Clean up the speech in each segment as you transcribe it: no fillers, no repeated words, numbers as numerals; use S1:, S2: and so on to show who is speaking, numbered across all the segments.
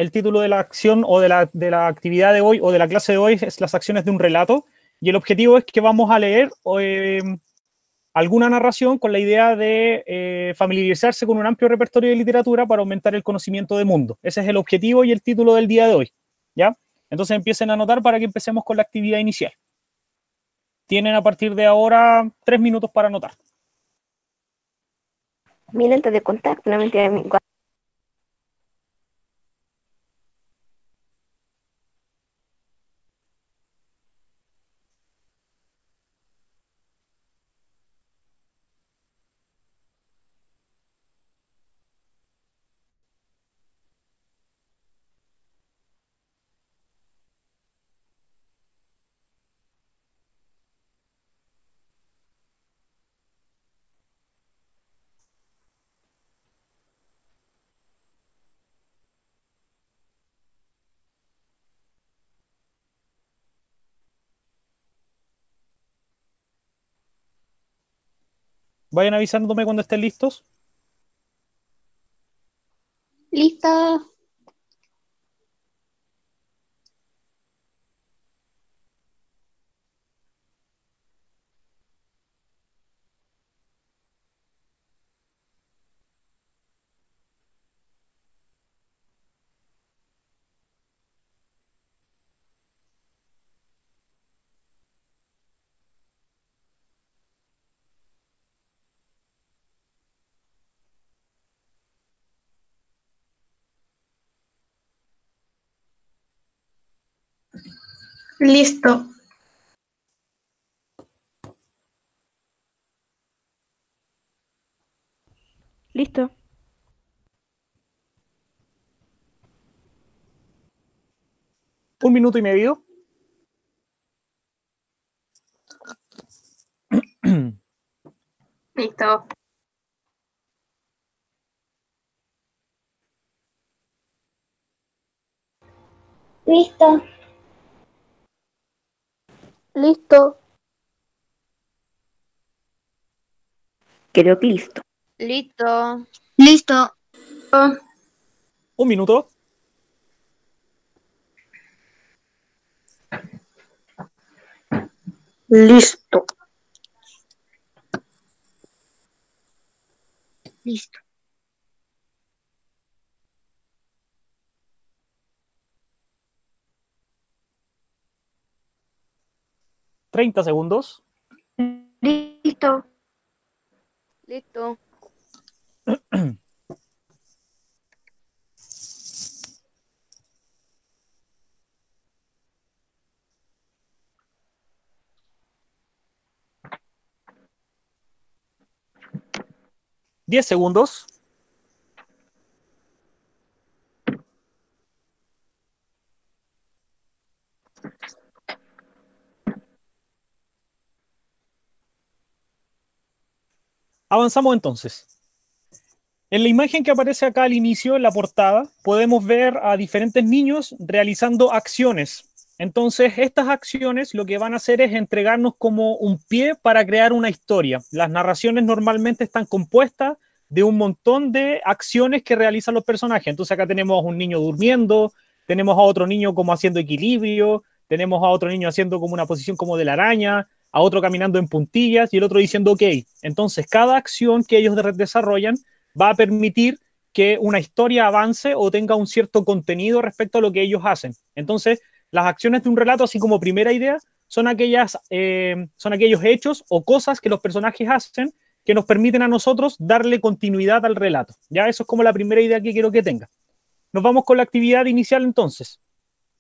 S1: el título de la acción o de la actividad de hoy o de la clase de hoy es las acciones de un relato, y el objetivo es que vamos a leer alguna narración con la idea de familiarizarse con un amplio repertorio de literatura para aumentar el conocimiento de mundo. Ese es el objetivo y el título del día de hoy, ¿ya? Entonces empiecen a anotar para que empecemos con la actividad inicial. Tienen a partir de ahora 3 minutos para anotar.
S2: Mi lente de contacto, no mentira.
S1: Vayan avisándome cuando estén listos.
S3: Listo. Listo.
S2: Listo.
S1: Un minuto y medio.
S3: Listo.
S4: Listo.
S2: Listo. Creo que listo.
S5: Listo.
S3: Listo.
S1: Un minuto.
S4: Listo.
S3: Listo.
S1: 30 segundos.
S3: Listo.
S5: Listo.
S1: Diez segundos. Avanzamos entonces. En la imagen que aparece acá al inicio, en la portada, podemos ver a diferentes niños realizando acciones. Entonces, estas acciones lo que van a hacer es entregarnos como un pie para crear una historia. Las narraciones normalmente están compuestas de un montón de acciones que realizan los personajes. Entonces, acá tenemos a un niño durmiendo, tenemos a otro niño como haciendo equilibrio, tenemos a otro niño haciendo como una posición como de la araña, a otro caminando en puntillas y el otro diciendo ok. Entonces, cada acción que ellos desarrollan va a permitir que una historia avance o tenga un cierto contenido respecto a lo que ellos hacen. Entonces, las acciones de un relato, así como primera idea, son aquellos hechos o cosas que los personajes hacen que nos permiten a nosotros darle continuidad al relato. Ya eso es como la primera idea que quiero que tenga. Nos vamos con la actividad inicial entonces.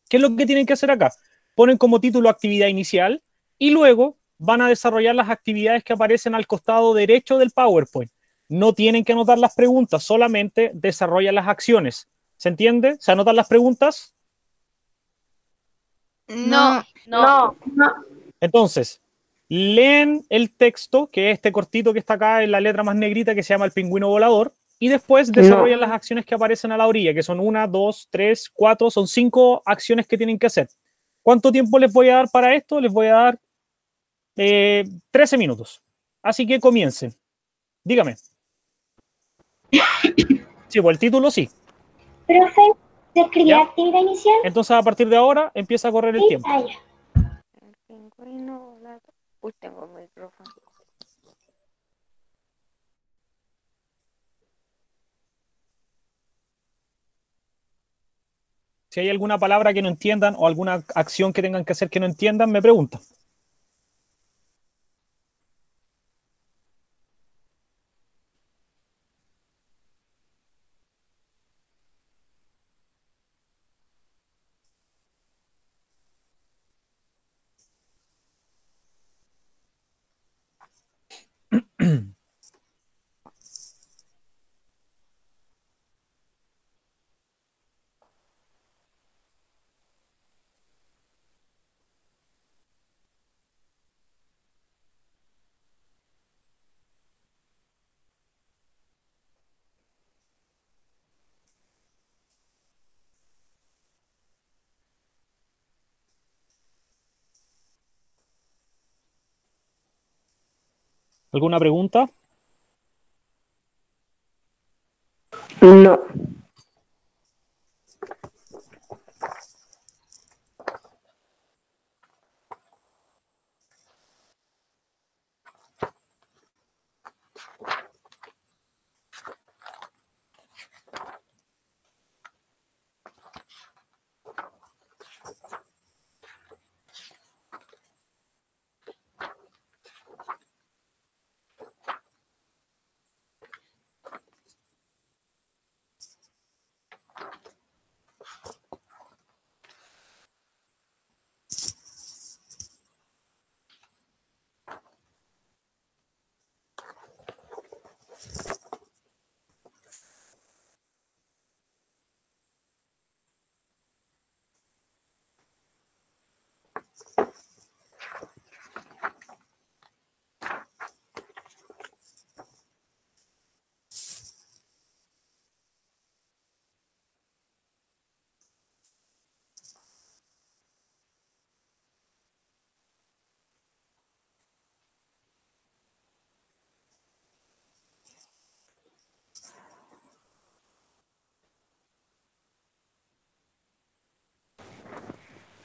S1: ¿Qué es lo que tienen que hacer acá? Ponen como título actividad inicial y luego van a desarrollar las actividades que aparecen al costado derecho del PowerPoint. No tienen que anotar las preguntas, solamente desarrollan las acciones. ¿Se entiende? ¿Se anotan las preguntas?
S5: No.
S4: No.
S1: Entonces, leen el texto, que es este cortito que está acá en la letra más negrita que se llama El Pingüino Volador, y después desarrollan las acciones que aparecen a la orilla, que son 1, 2, 3, 4, son 5 acciones que tienen que hacer. ¿Cuánto tiempo les voy a dar para esto? Les voy a dar 13 minutos. Así que comiencen. Dígame. Sí, pues el título sí.
S4: Profe, ¿Se escribió
S1: ¿Ya?
S4: actividad inicial?
S1: Entonces, a partir de ahora, empieza a correr el
S4: Sí.
S1: tiempo.
S4: Ah, ya.
S5: El pingüino volado. Uy, tengo el micrófono.
S1: Si hay alguna palabra que no entiendan o alguna acción que tengan que hacer que no entiendan, me preguntan. ¿Alguna pregunta?
S2: No.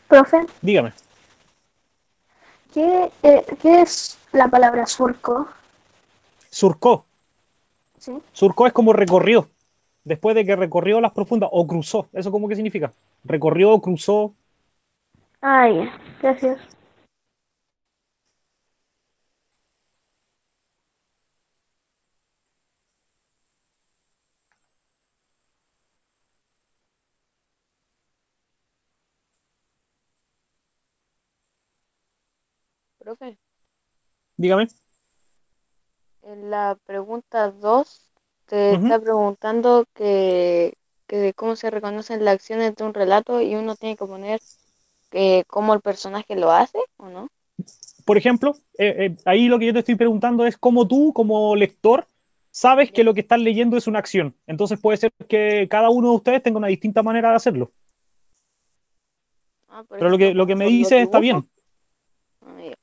S4: Profe,
S1: Dígame.
S4: ¿qué es la palabra surco?
S1: Surcó.
S4: ¿Sí?
S1: Surcó es como recorrió. Después de que recorrió las profundas o cruzó. ¿Eso cómo que significa? Recorrió, cruzó.
S4: Ah, ya. Gracias.
S5: Profe,
S1: Dígame.
S5: en la pregunta 2 te
S1: Ujú.
S5: está preguntando que cómo se reconocen las acciones de un relato y uno tiene que poner cómo el personaje lo hace, ¿o no?
S1: Por ejemplo, ahí lo que yo te estoy preguntando es cómo tú, como lector, sabes que
S5: ¿Ya?
S1: lo que estás leyendo es una acción. Entonces puede ser que cada uno de ustedes tenga una distinta manera de hacerlo.
S5: Ah, por
S1: Pero
S5: ejemplo,
S1: lo que me
S5: cuando lo
S1: dices está
S5: dibujo.
S1: bien.
S5: Ah, ya.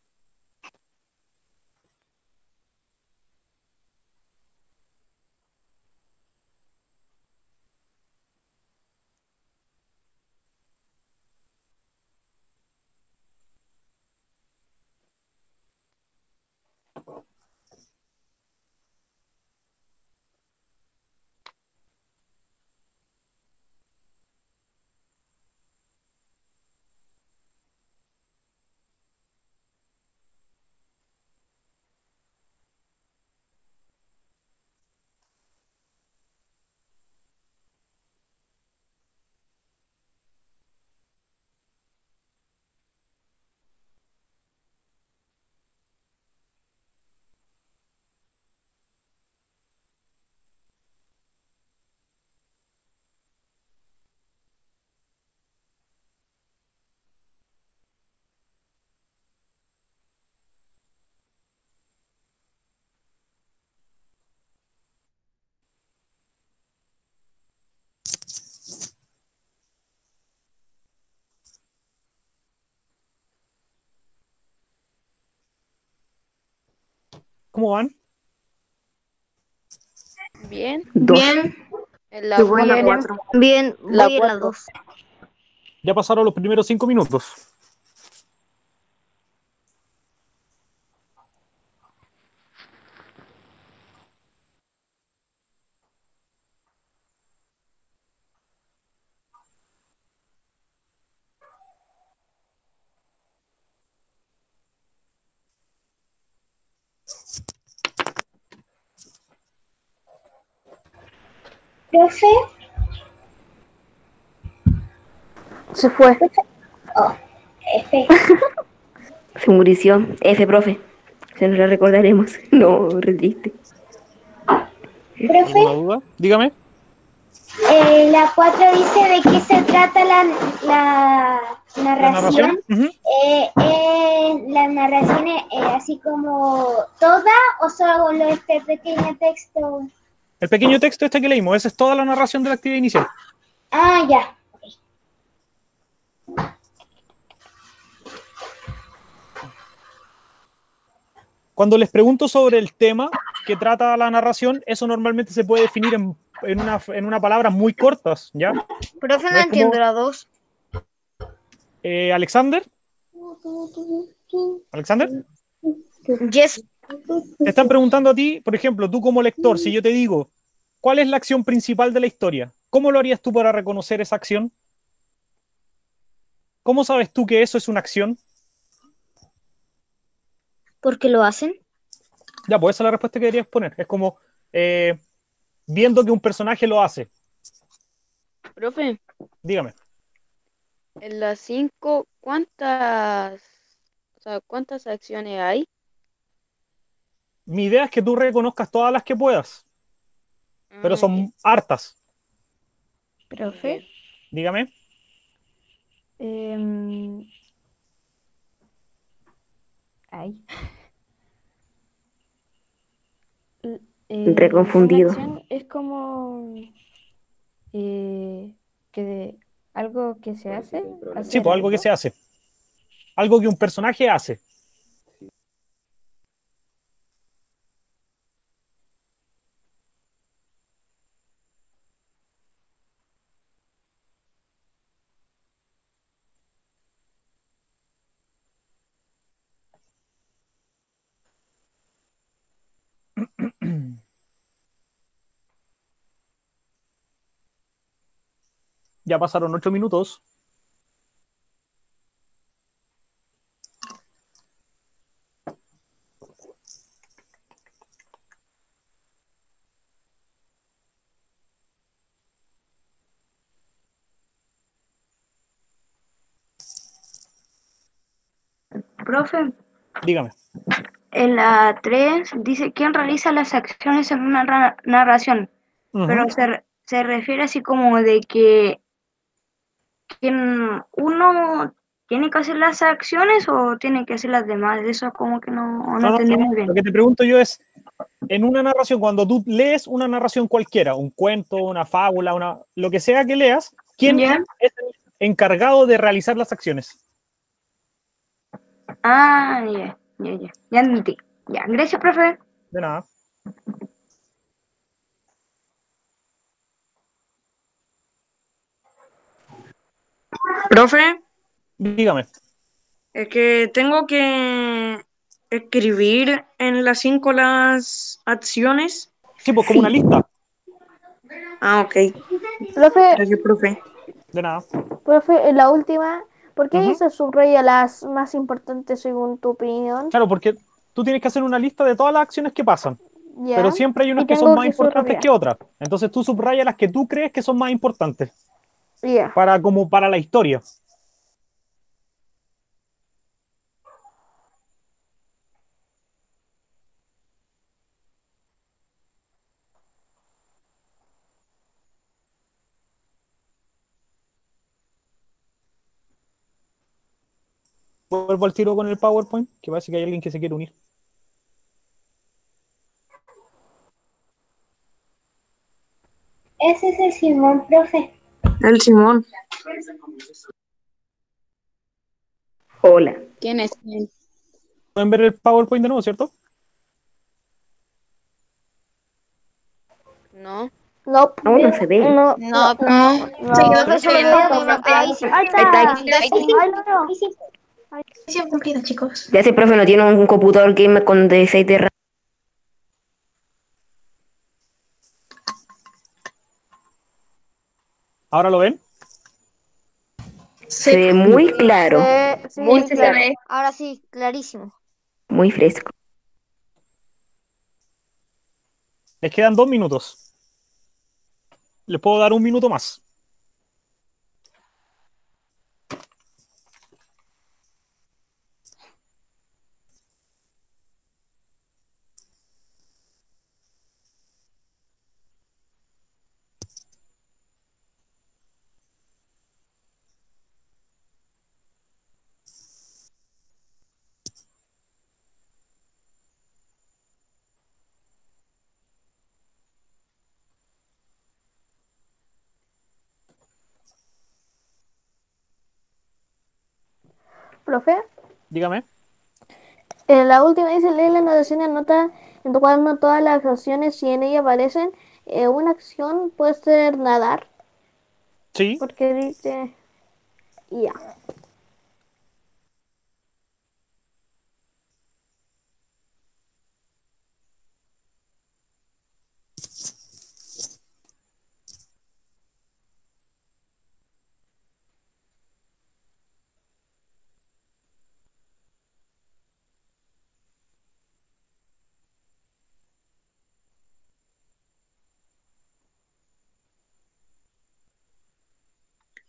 S1: ¿Cómo van?
S5: Bien.
S2: Dos.
S3: Bien.
S5: En la
S2: Yo voy a la
S3: Bien,
S2: 4.
S3: bien,
S5: La
S3: voy en la
S5: cuatro.
S3: 2.
S1: Ya pasaron los primeros 5 minutos.
S3: Profe,
S4: Se fue.
S3: F.
S2: Se murió. F, profe. Se nos la recordaremos. No, re triste.
S3: Profe,
S1: ¿Alguna duda? Dígame.
S3: la 4 dice de qué se trata la
S1: ¿La narración?
S3: narración. ¿La narración es así como toda o solo este pequeño texto?
S1: El pequeño texto este que leímos, esa es toda la narración de la actividad inicial.
S3: Ah, ya.
S1: Cuando les pregunto sobre el tema que trata la narración, eso normalmente se puede definir en una palabra muy cortas, ¿ya?
S3: Profe, no
S1: No es
S3: entiendo
S1: como,
S3: la 2.
S1: Alexander, Alexander,
S3: Yes.
S1: te están preguntando a ti, por ejemplo, tú como lector, si yo te digo, ¿cuál es la acción principal de la historia? ¿Cómo lo harías tú para reconocer esa acción? ¿Cómo sabes tú que eso es una acción?
S3: ¿Por qué lo hacen?
S1: Ya, pues esa es la respuesta que deberías poner. Es como eh, viendo que un personaje lo hace.
S5: Profe,
S1: Dígame.
S5: en las 5, ¿cuántas acciones hay?
S1: Mi idea es que tú reconozcas todas las que puedas, pero
S5: Ah, ya.
S1: son hartas.
S4: Profe,
S5: Ya.
S1: Dígame.
S4: em, ay.
S2: Re
S4: Una
S2: confundido.
S4: acción es como que algo que se hace,
S1: Sí,
S4: hacer
S1: pues algo que
S4: algo.
S1: se hace. Algo que un personaje hace. Ya pasaron 8 minutos.
S2: Profe,
S1: Dígame.
S2: en la 3 dice quién realiza las acciones en una narración, pero
S1: Ujú.
S2: se refiere así como de que uno tiene que hacer las acciones o tiene que hacer las demás. Eso como que no
S1: No, no.
S2: entendí muy
S1: Lo
S2: bien.
S1: que te pregunto yo es, en una narración, cuando tú lees una narración cualquiera, un cuento, una fábula, lo que sea que leas, ¿quién
S2: ¿Ya?
S1: es el encargado de realizar las acciones?
S2: Ah, ya. Ya entendí. Ya, gracias, profe.
S1: De nada.
S6: Profe,
S1: Dígame.
S6: es que tengo que escribir en las 5 las acciones.
S1: Sí, pues como una
S2: Sí.
S1: lista.
S6: Ah, ok.
S4: Profe,
S6: Gracias, profe.
S1: De nada.
S4: profe, en la última, ¿por qué
S1: Ujú.
S4: se subraya las más importantes según tu opinión?
S1: Claro, porque tú tienes que hacer una lista de todas las acciones que pasan, pero
S4: ¿Ya?
S1: siempre hay
S4: Y
S1: unas que son
S4: tengo
S1: más
S4: que
S1: importantes
S4: subrayar.
S1: que otras. Entonces tú subrayas las que tú crees que son más importantes
S4: Ya.
S1: como para la historia. Vuelvo al tiro con el PowerPoint, que parece que hay alguien que se quiere unir.
S3: Ese es el Simón, profe.
S6: El Simón.
S2: Hola.
S5: ¿Quién es?
S1: Pueden ver el PowerPoint de nuevo, ¿cierto?
S5: No.
S4: No.
S2: Aún no se ve.
S4: No.
S5: No,
S4: No.
S3: Yo solo veo que no te
S4: Ahí está. Ahí lo veo.
S7: Misión cumplida, chicos.
S2: Ya ese profe no tiene un computador gamer con 16 de RAM.
S1: ¿Ahora lo ven?
S2: Se ve muy claro,
S4: Sí,
S5: muy
S7: Se
S5: claro.
S7: ve.
S3: Ahora sí, clarísimo.
S2: muy fresco.
S1: Les quedan 2 minutos. Les puedo dar 1 minuto más.
S4: Profe,
S1: Dígame.
S4: en la última dice lee la anotación y anota en tu cuaderno todas las acciones si en ella aparecen. Una acción puede ser nadar,
S1: Sí.
S4: porque dice ya.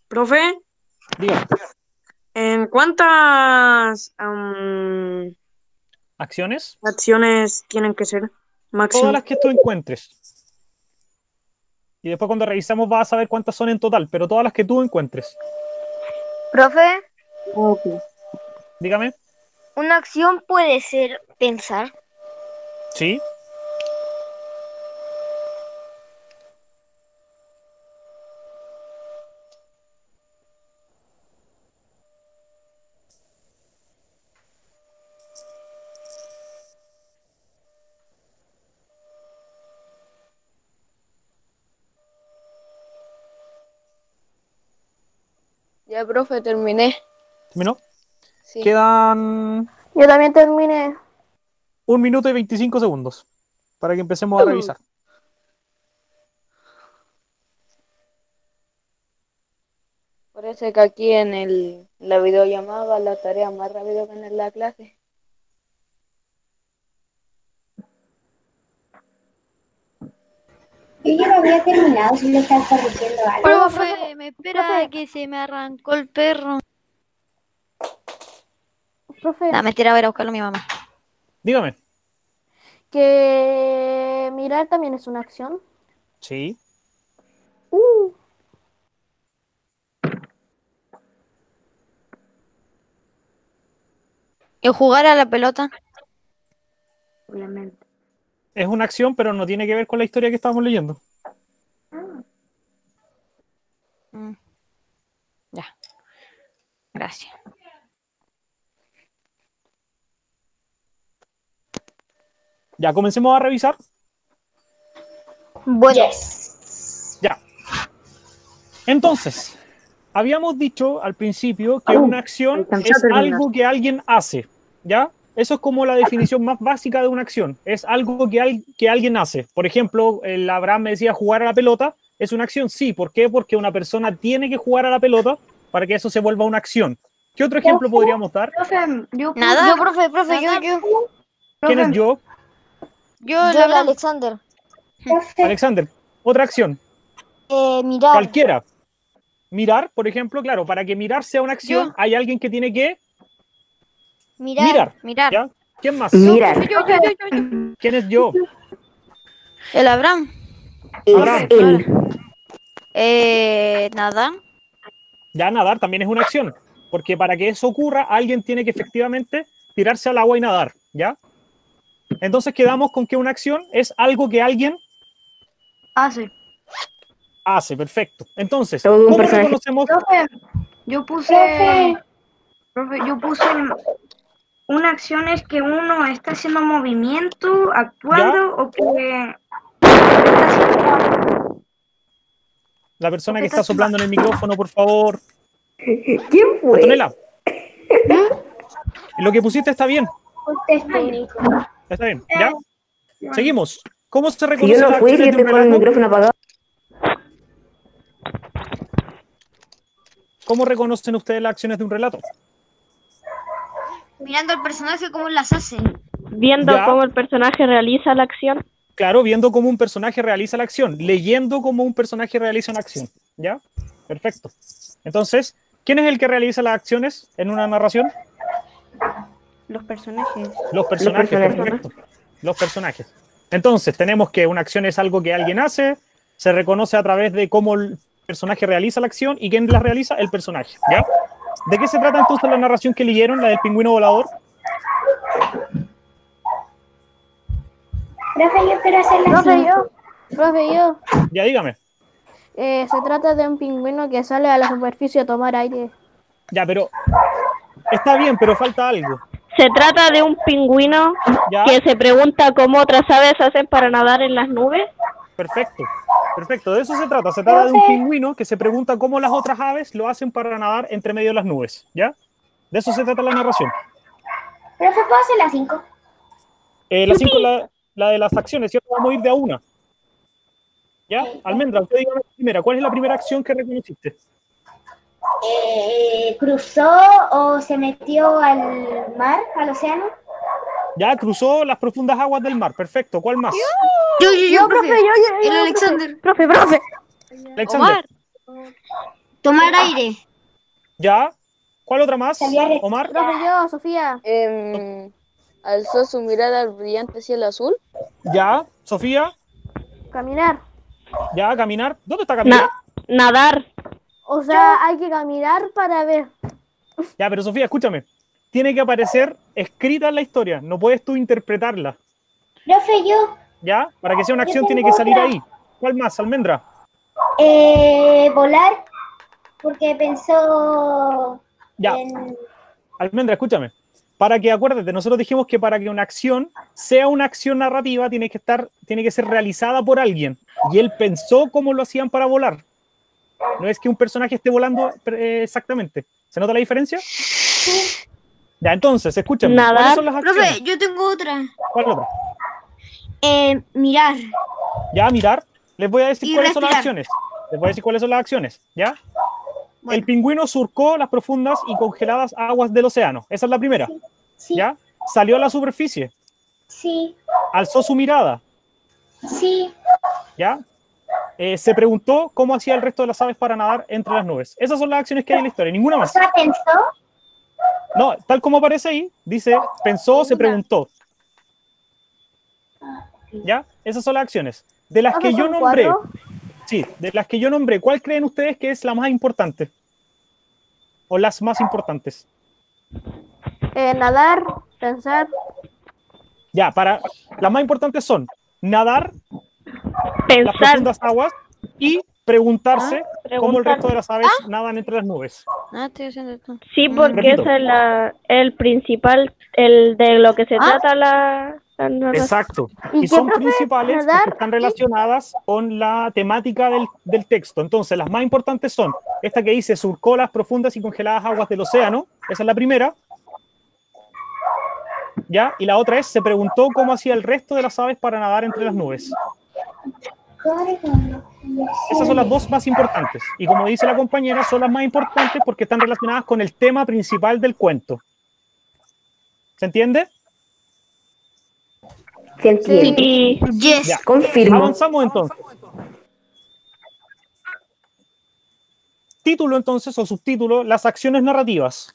S6: Profe,
S1: Dígame.
S6: ¿en cuántas
S1: Acciones.
S6: acciones tienen que ser
S1: Todas
S6: máximo?
S1: las que tú encuentres. Y después cuando revisamos vas a saber cuántas son en total, pero todas las que tú encuentres.
S3: Profe,
S6: Ok.
S1: Dígame.
S3: una acción puede ser pensar.
S1: Sí.
S5: Ya, profe, terminé.
S1: ¿Terminó?
S5: Sí.
S1: Quedan
S4: Yo también terminé.
S1: 1 minuto y 25 segundos para que empecemos a revisar.
S5: Parece que aquí en la videollamada va la tarea más rápido que en la clase.
S3: Yo ya lo había terminado, si le están corrigiendo algo.
S8: Profe, me espera
S4: profe.
S8: que se me arrancó el perro.
S4: Profe,
S8: No, mentira, voy a ir a buscarlo a mi mamá.
S1: Dígame.
S4: que mirar también es una acción.
S1: Sí.
S8: ¿Y jugar a la pelota?
S6: Obviamente.
S1: Es una acción, pero no tiene que ver con la historia que estábamos leyendo.
S8: Mm. Ya. Gracias.
S1: Ya, comencemos a revisar.
S3: Bueno,
S1: Ya. Entonces, habíamos dicho al principio que una acción
S6: alcancé a
S1: es
S6: terminar.
S1: algo que alguien hace. ¿Ya? Eso es como la definición más básica de una acción. Es algo que alguien hace. Por ejemplo, el Abraham me decía jugar a la pelota. ¿Es una acción? Sí. ¿Por qué? Porque una persona tiene que jugar a la pelota para que eso se vuelva una acción. ¿Qué otro ejemplo podríamos dar?
S7: Profe, yo
S8: Nada.
S3: yo, profe,
S8: Nada.
S1: ¿Quién es yo?
S8: Yo,
S3: el
S8: la
S3: Alexander.
S1: Alexander. Otra acción.
S3: Mirar.
S1: Cualquiera. Mirar, por ejemplo, claro, para que mirar sea una acción,
S8: Yo.
S1: hay alguien que tiene que
S3: Mirar.
S1: mirar. ¿Ya? ¿Quién más?
S2: Mirar.
S8: Yo.
S1: ¿Quién es yo?
S8: El Abraham.
S2: Es
S1: Abraham.
S2: él.
S8: Nada.
S1: Ya nadar también es una acción, porque para que eso ocurra, alguien tiene que efectivamente tirarse al agua y nadar, ¿ya? Entonces quedamos con que una acción es algo que alguien
S7: hace.
S1: hace, perfecto. Entonces,
S2: Todo un
S1: ¿cómo
S2: personaje.
S1: reconocemos?
S7: Profe, yo puse una acción es que uno está haciendo movimiento, actuando o que está haciendo
S1: La persona que está soplando en el micrófono, por favor.
S2: ¿Quién fue?
S1: Antonella. Lo que pusiste está bien.
S3: Usted es único.
S1: Está bien. ¿Ya? Seguimos. ¿Cómo se
S2: Si
S1: reconoce
S2: yo
S1: las
S2: no fui,
S1: acciones
S2: si
S1: de un
S2: estoy con el
S1: relato?
S2: micrófono apagado.
S1: ¿Cómo reconocen ustedes las acciones de un relato?
S9: Mirando al personaje cómo las hace.
S5: Viendo
S1: Ya.
S5: cómo el personaje realiza la acción.
S1: Claro, viendo cómo un personaje realiza la acción, leyendo cómo un personaje realiza una acción. ¿Ya? Perfecto. Entonces, ¿quién es el que realiza las acciones en una narración?
S2: Los personajes.
S1: Los personajes, perfecto. Los personajes. Entonces, tenemos que una acción es algo que alguien hace, se reconoce a través de cómo el personaje realiza la acción y quién la realiza, el personaje. ¿Ya? ¿De qué se trata entonces la narración que leyeron, la del pingüino volador?
S3: Profe, yo quiero hacer la
S4: Profe, yo.
S1: Ya, dígame.
S4: Se trata de un pingüino que sale a la superficie a tomar aire.
S1: Ya, pero está bien, pero falta algo.
S5: Se trata de un pingüino
S1: ¿Ya?
S5: que se pregunta cómo otras aves hacen para nadar en las nubes.
S1: Perfecto. Perfecto, de eso se trata. Se trata de un pingüino que se pregunta cómo las otras aves lo hacen para nadar entre medio de las nubes. ¿Ya? De eso se trata la narración.
S3: Profe, ¿puedo hacer las 5?
S1: La 5, la de las acciones, ¿cierto? Vamos a ir de a una. ¿Ya? Almendra, usted diga la primera. ¿Cuál es la primera acción que reconociste?
S3: ¿Cruzó o se metió al mar, al océano?
S1: Ya, cruzó las profundas aguas del mar. Perfecto. ¿Cuál más?
S9: Yo,
S4: profe,
S9: profe.
S4: yo,
S9: El Alexander.
S4: Profe.
S1: Alexander.
S9: Tomar aire.
S1: ¿Ya? ¿Cuál otra más?
S3: Salía de-
S1: Omar.
S4: Profe, yo, Sofía.
S5: Alzó su mirada al brillante cielo azul.
S1: ¿Ya? Sofía.
S4: Caminar.
S1: ¿Ya? Caminar. ¿Dónde está caminar?
S5: Nadar.
S4: O sea, hay que caminar para ver.
S1: Ya, pero Sofía, escúchame. Tiene que aparecer escrita en la historia. No puedes tú interpretarla.
S3: Profe, yo.
S1: ¿Ya? Para que sea una
S3: Yo
S1: acción
S3: tengo
S1: tiene que salir
S3: otra.
S1: ahí. ¿Cuál más, Almendra?
S3: Volar, porque pensó
S1: Ya.
S3: en...
S1: Almendra, escúchame. Para que, acuérdate, nosotros dijimos que para que una acción sea una acción narrativa tiene que ser realizada por alguien. Y él pensó cómo lo hacían para volar. No es que un personaje esté volando exactamente. ¿Se nota la diferencia? Ya, entonces, escúchame.
S5: Nadar.
S1: ¿Cuáles son las acciones?
S9: Profe, yo tengo otra.
S1: ¿Cuál otra?
S9: Mirar.
S1: Ya, mirar. Les voy a decir
S9: Y
S1: cuáles son las
S9: respirar.
S1: acciones. Les voy a decir cuáles son las acciones. ¿Ya?
S9: Bueno.
S1: El pingüino surcó las profundas y congeladas aguas del océano. Esa es la primera.
S3: Sí,
S1: ¿Ya? Salió a la superficie.
S3: sí,
S1: Alzó su mirada.
S3: sí.
S1: ¿Ya? Se preguntó cómo hacía el resto de las aves para nadar entre las nubes. Esas son las acciones que hay en la historia, ninguna
S3: O
S1: más.
S3: sea, pensó.
S1: No, tal como aparece ahí, dice, pensó, se preguntó. ¿Ya? Esas son las acciones. De las que yo
S4: ¿Son
S1: nombré,
S4: 4?
S1: sí, de las que yo nombré, ¿cuál creen ustedes que es la más importante? O las más importantes.
S4: Nadar, pensar.
S1: Ya, para las más importantes son nadar las
S5: Pensar.
S1: profundas aguas y preguntarse cómo el
S5: preguntar.
S1: resto de las aves nadan entre las nubes.
S8: Ah, estoy haciendo esto.
S5: Sí, porque
S1: Repito.
S5: ese es el principal, el de lo que se trata la narración.
S1: Exacto.
S4: ¿Y
S1: Y
S4: qué,
S1: son
S4: profe?
S1: principales
S4: ¿Nadar?
S1: porque están relacionadas con la temática del texto. Entonces, las más importantes son esta que dice surcó las profundas y congeladas aguas del océano. Esa es la primera. ¿Ya? Y la otra es se preguntó cómo hacía el resto de las aves para nadar entre las nubes. Esas son las dos más importantes. Y como dice la compañera, son las más importantes porque están relacionadas con el tema principal del cuento. ¿Se entiende?
S2: Se entiende.
S5: Y
S9: Yes.
S1: Ya.
S2: Confirmo.
S1: Avanzamos entonces. Título entonces o subtítulo, las acciones narrativas.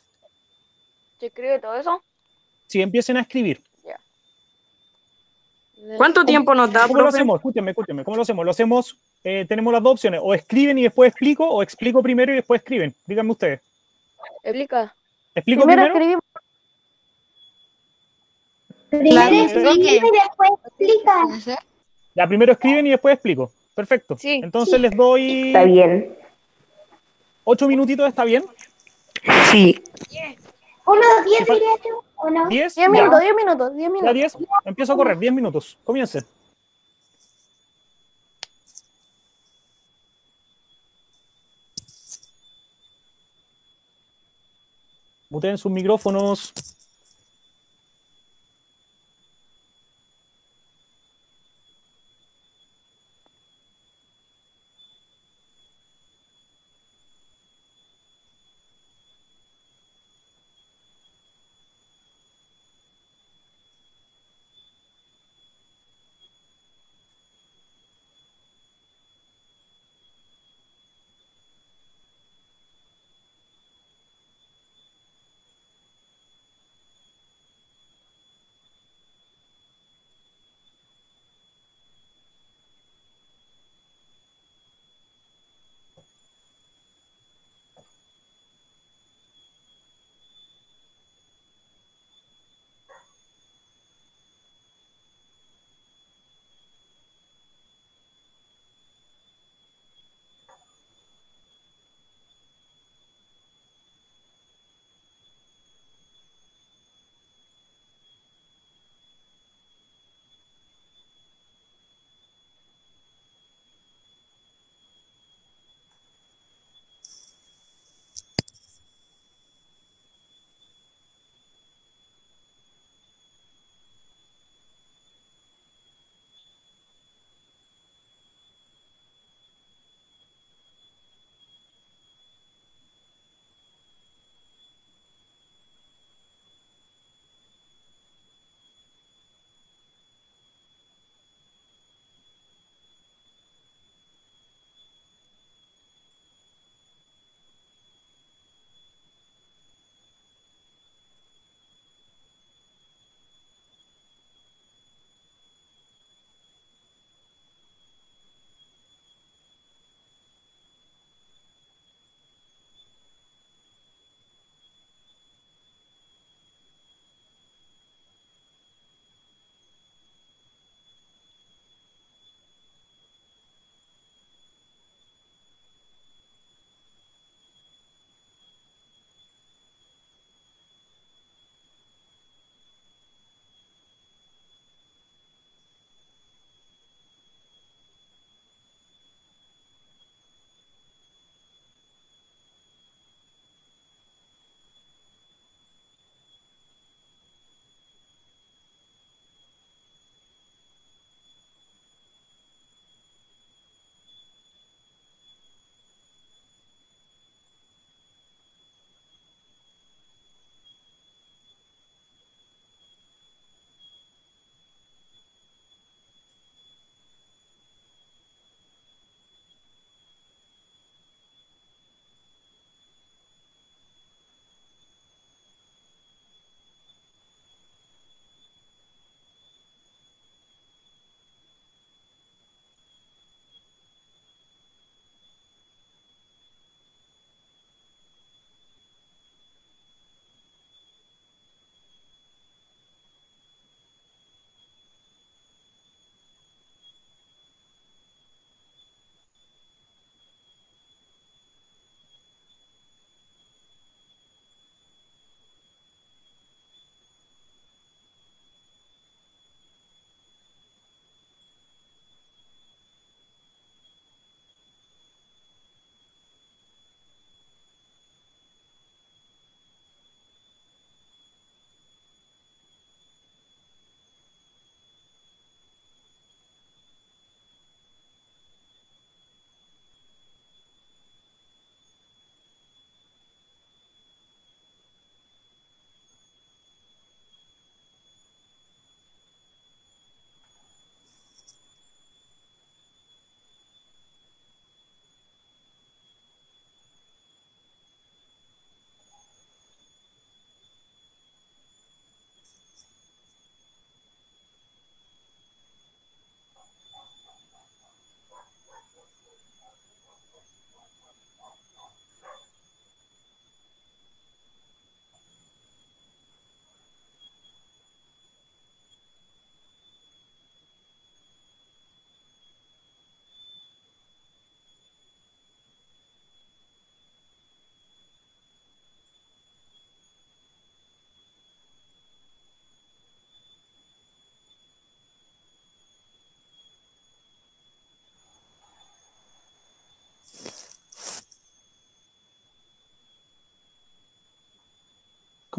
S5: ¿se escribe todo eso?
S1: Si empiecen a escribir.
S6: ¿Cuánto tiempo nos da,
S1: ¿Cómo lo
S6: profe?
S1: hacemos? Escúchenme. ¿Cómo lo hacemos? Lo hacemos, tenemos las dos opciones. O escriben y después explico, o explico primero y después escriben. Díganme ustedes.
S5: Explica.
S1: ¿Explico
S4: Primero
S1: primero?
S4: escribimos.
S3: Primero
S9: explique.
S3: escribe y después explica.
S1: Ya, primero escriben y después explico. Perfecto.
S5: Sí.
S1: Entonces les doy
S2: Está bien.
S1: 8 minutitos, ¿está bien?
S2: Sí.
S3: Unos 10 diría yo, ¿o no?
S1: 10.
S4: 10 minutos, 10 minutos, 10
S1: Ya
S4: minutos.
S1: 10. Empiezo a correr, 10 minutos. Comiencen. Muteen sus micrófonos.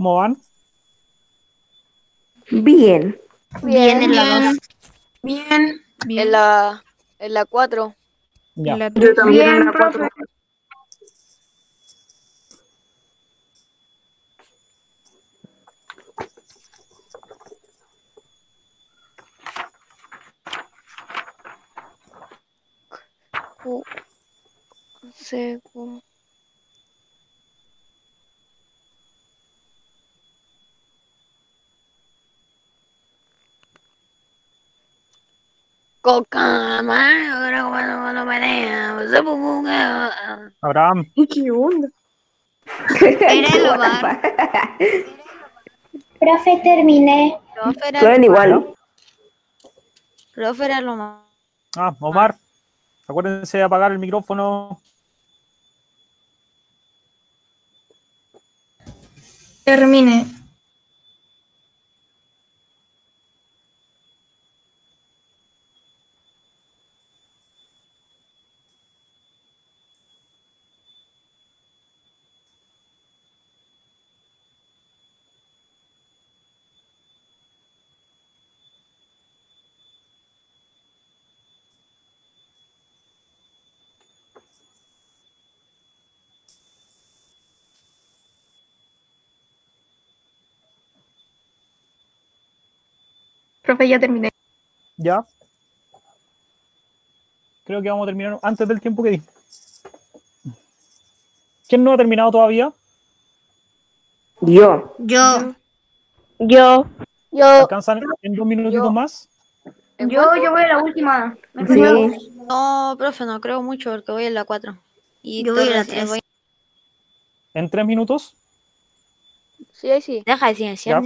S1: ¿Cómo van?
S2: Bien.
S9: Bien en la 2.
S7: Bien.
S5: En la 4.
S1: Ya.
S6: Yo también en
S7: Bien,
S6: la 4.
S7: profe.
S5: Coca, ahora como no me
S1: Abraham,
S6: ¿Qué onda?
S9: Era el
S2: What the
S9: hogar.
S2: fuck.
S3: Profe, terminé.
S8: Profe era
S2: Suenan
S8: lo
S2: igual.
S8: más. Profe era lo más.
S1: Omar, acuérdense de apagar el micrófono.
S7: Terminé. Profe, ya terminé.
S1: Ya. Creo que vamos a terminar antes del tiempo que di. ¿Quién no ha terminado todavía?
S2: Yo.
S9: Yo.
S4: Yo.
S1: ¿Alcanzan en 2 minutitos
S5: Yo.
S1: más?
S7: Yo voy a la última.
S2: Sí.
S8: No, profe, no creo mucho porque voy en la 4. Y
S9: Yo voy a la
S8: recién
S9: 3.
S1: ¿En 3 minutos?
S5: Sí, ahí sí.
S8: Deja de silenciar.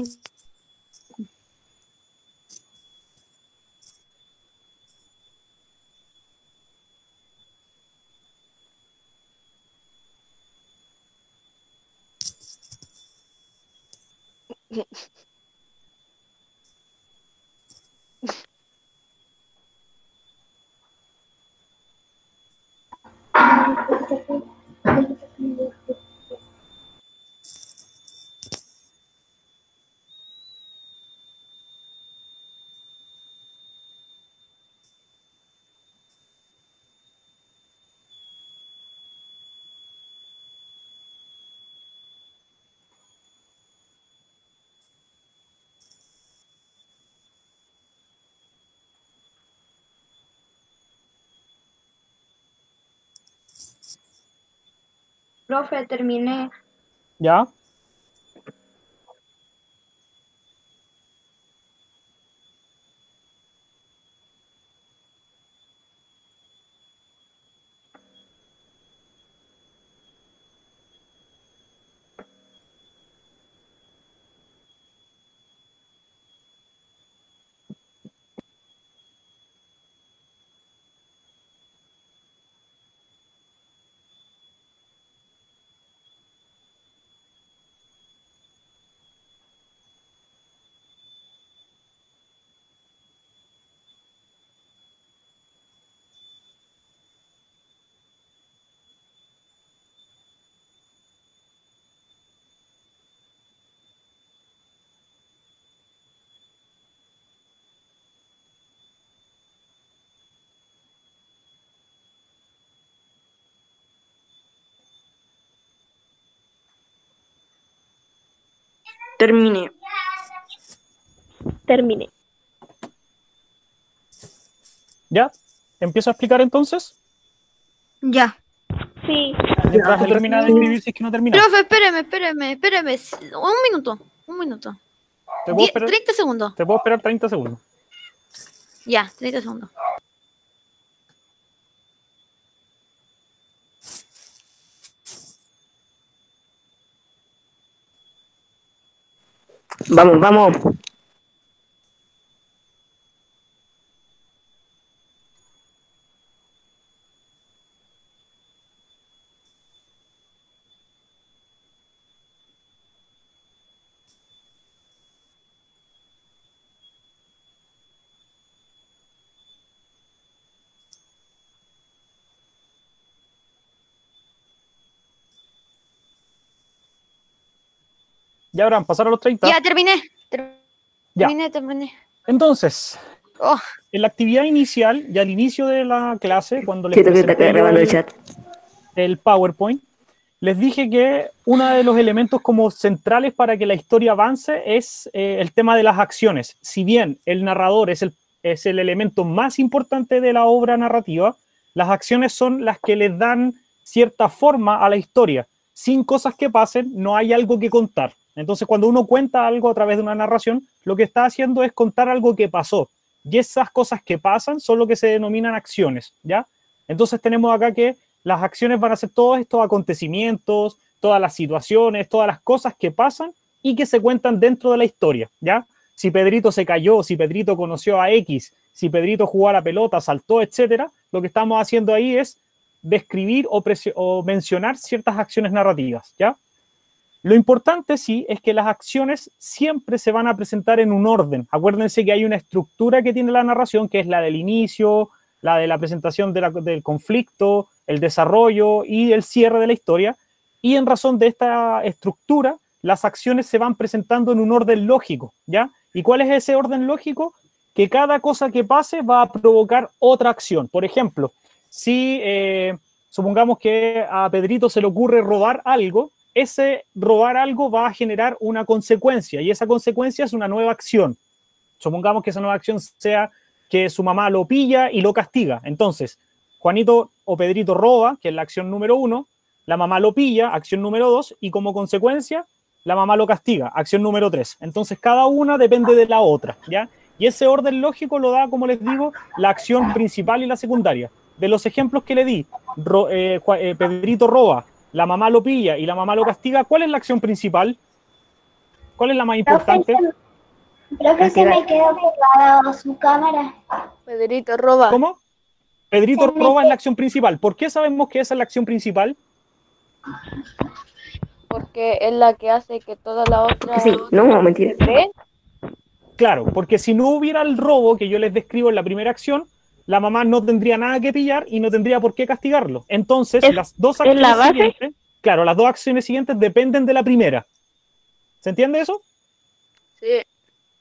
S1: Ya.
S7: Profe, terminé.
S1: ¿Ya?
S6: Terminé.
S4: Terminé.
S1: ¿Ya? ¿Empiezo a explicar entonces?
S9: Ya.
S4: Sí.
S1: Mientras él termina de escribir, si es que no termina.
S8: Profe, espéreme. Un minuto.
S1: ¿Te puedo esperar?
S8: 30 segundos.
S1: Te puedo esperar 30 segundos.
S8: Ya, 30 segundos.
S2: Vamos, vamos.
S1: Ya habrán pasado los 30.
S8: Ya, terminé.
S1: Ya.
S8: Terminé.
S1: Entonces,
S8: Oh,
S1: en la actividad inicial y al inicio de la clase, cuando les
S2: Siento que está
S1: presenté yo
S2: grabando el chat.
S1: el PowerPoint, les dije que uno de los elementos como centrales para que la historia avance es el tema de las acciones. Si bien el narrador es el elemento más importante de la obra narrativa, las acciones son las que les dan cierta forma a la historia. Sin cosas que pasen, no hay algo que contar. Entonces, cuando uno cuenta algo a través de una narración, lo que está haciendo es contar algo que pasó. Y esas cosas que pasan son lo que se denominan acciones, ¿ya? Entonces tenemos acá que las acciones van a ser todos estos acontecimientos, todas las situaciones, todas las cosas que pasan y que se cuentan dentro de la historia, ¿ya? Si Pedrito se cayó, si Pedrito conoció a X, si Pedrito jugó a la pelota, saltó, etcétera, lo que estamos haciendo ahí es describir o mencionar ciertas acciones narrativas, ¿ya? Lo importante, sí, es que las acciones siempre se van a presentar en un orden. Acuérdense que hay una estructura que tiene la narración, que es la del inicio, la de la presentación del conflicto, el desarrollo y el cierre de la historia. Y en razón de esta estructura, las acciones se van presentando en un orden lógico, ¿ya? ¿Y cuál es ese orden lógico? Que cada cosa que pase va a provocar otra acción. Por ejemplo, si supongamos que a Pedrito se le ocurre robar algo, ese robar algo va a generar una consecuencia y esa consecuencia es una nueva acción. Supongamos que esa nueva acción sea que su mamá lo pilla y lo castiga. Entonces, Juanito o Pedrito roba, que es la acción número 1, la mamá lo pilla, acción número 2, y como consecuencia, la mamá lo castiga, acción número 3. Entonces, cada una depende de la otra, ¿ya? Y ese orden lógico lo da, como les digo, la acción principal y la secundaria. De los ejemplos que le di, Pedrito roba, la mamá lo pilla y la mamá lo castiga, ¿cuál es la acción principal? ¿Cuál es la más importante?
S3: Profe, se me quedó pegado su cámara.
S5: Pedrito roba.
S1: ¿Cómo? Pedrito
S3: Se me
S1: roba es la
S3: quedó-
S1: acción principal. ¿Por qué sabemos que esa es la acción principal?
S5: Porque es la que hace que toda la otra
S2: Sí, no, mentira.
S5: se creen.
S1: Claro, porque si no hubiera el robo que yo les describo en la primera acción, la mamá no tendría nada que pillar y no tendría por qué castigarlo. Entonces, las dos
S9: es la
S1: acciones
S9: base?
S1: siguientes, claro, las dos acciones siguientes dependen de la primera. ¿Se entiende eso?
S5: Sí.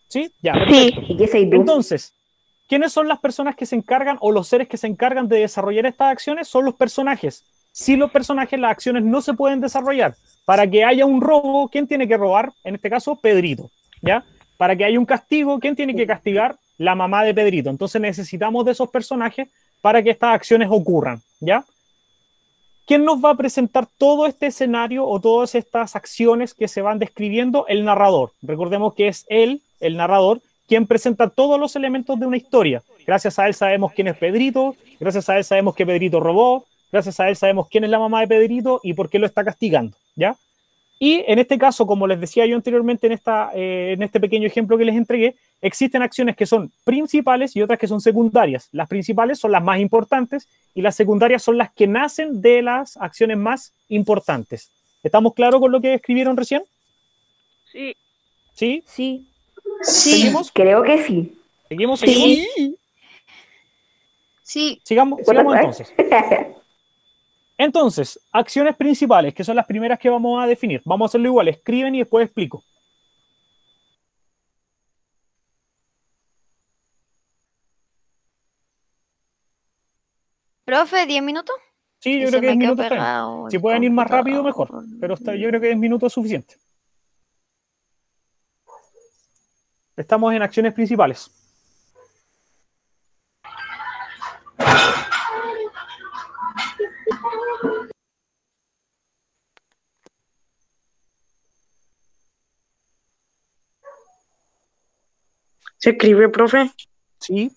S1: ¿Sí? Ya, perfecto.
S2: ¿Y qué soy tú?
S1: Entonces, ¿quiénes son las personas que se encargan o los seres que se encargan de desarrollar estas acciones? Son los personajes. Sin los personajes, las acciones no se pueden desarrollar. Para que haya un robo, ¿quién tiene que robar? En este caso, Pedrito. ¿Ya? Para que haya un castigo, ¿quién tiene que castigar? La mamá de Pedrito. Entonces necesitamos de esos personajes para que estas acciones ocurran. ¿Ya? ¿Quién nos va a presentar todo este escenario o todas estas acciones que se van describiendo? El narrador. Recordemos que es él, el narrador, quien presenta todos los elementos de una historia. Gracias a él sabemos quién es Pedrito, gracias a él sabemos que Pedrito robó, gracias a él sabemos quién es la mamá de Pedrito y por qué lo está castigando, ¿ya? Y en este caso, como les decía yo anteriormente en este pequeño ejemplo que les entregué, existen acciones que son principales y otras que son secundarias. Las principales son las más importantes y las secundarias son las que nacen de las acciones más importantes. ¿Estamos claros con lo que escribieron recién?
S5: Sí.
S1: ¿Sí?
S2: Sí.
S1: ¿Seguimos?
S2: Creo que sí.
S1: ¿Seguimos?
S9: Sí.
S1: ¿Seguimos?
S7: Sí.
S1: Sigamos entonces. Entonces, acciones principales, que son las primeras que vamos a definir. Vamos a hacerlo igual, escriben y después explico.
S8: profe, 10 minutos.
S1: Sí, yo
S8: Y
S1: creo
S8: se
S1: que 10
S8: me quedó
S1: minutos está bien.
S8: pegado
S1: Si
S8: el
S1: pueden ir más rápido, mejor.
S8: computador.
S1: Pero yo creo que 10 minutos es suficiente. Estamos en acciones principales.
S6: ¿Se escribe, profe?
S1: Sí.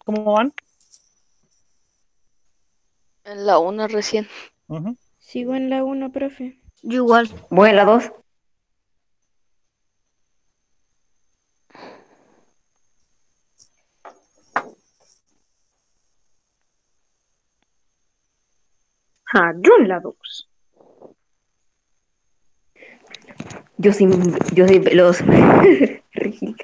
S1: ¿Cómo van?
S5: En la 1 recién.
S1: Ujú.
S10: Sigo en la 1, profe.
S9: Yo igual.
S2: Voy en la 2.
S6: Ah, yo en la 2.
S2: Yo soy veloz. Rígida.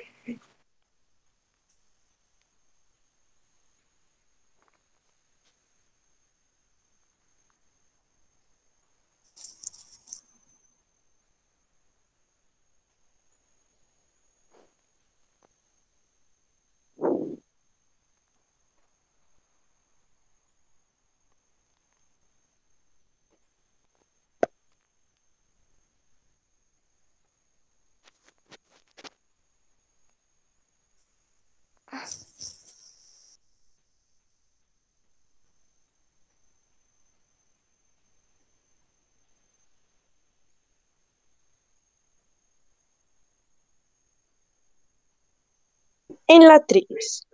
S6: En la 3.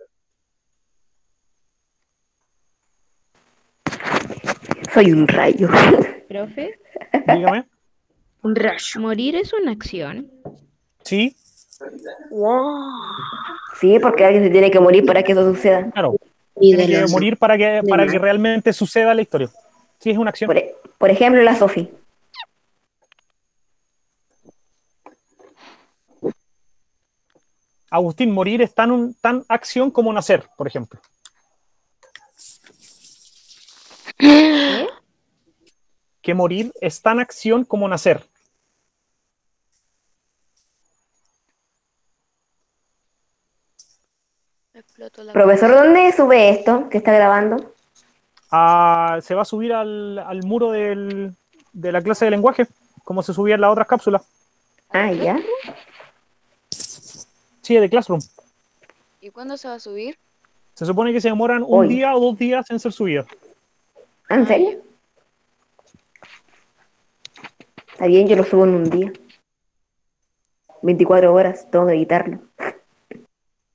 S2: Soy un rayo.
S10: Profe,
S1: Dígame.
S6: Un rayo.
S10: morir es una acción.
S1: Sí,
S6: Wow.
S2: Sí, porque alguien se tiene que morir para que eso suceda.
S1: claro.
S6: Y
S1: Tiene
S6: de
S1: que
S6: los
S1: morir para que
S6: demás.
S1: realmente suceda la historia. Sí, es una acción.
S2: Por ejemplo, la Sofi.
S1: Agustín, morir es tan acción como nacer, por ejemplo.
S10: ¿Qué?
S1: Que morir es tan acción como nacer.
S5: Me explotó la
S2: Profesor,
S5: cabeza.
S2: ¿dónde sube esto que está grabando?
S1: Se va a subir al muro de la clase de lenguaje, como se subía en las otras cápsulas.
S5: ¿A la
S2: Ah, ya.
S5: Classroom?
S1: Sí, de Classroom.
S5: ¿Y cuándo se va a subir?
S1: Se supone que se demoran un
S2: Hoy.
S1: día o 2 días en ser subidas.
S2: ¿Ah, en
S5: Ah, ya.
S2: serio? Está bien, yo lo subo en un día. 24 horas, tengo que editarlo.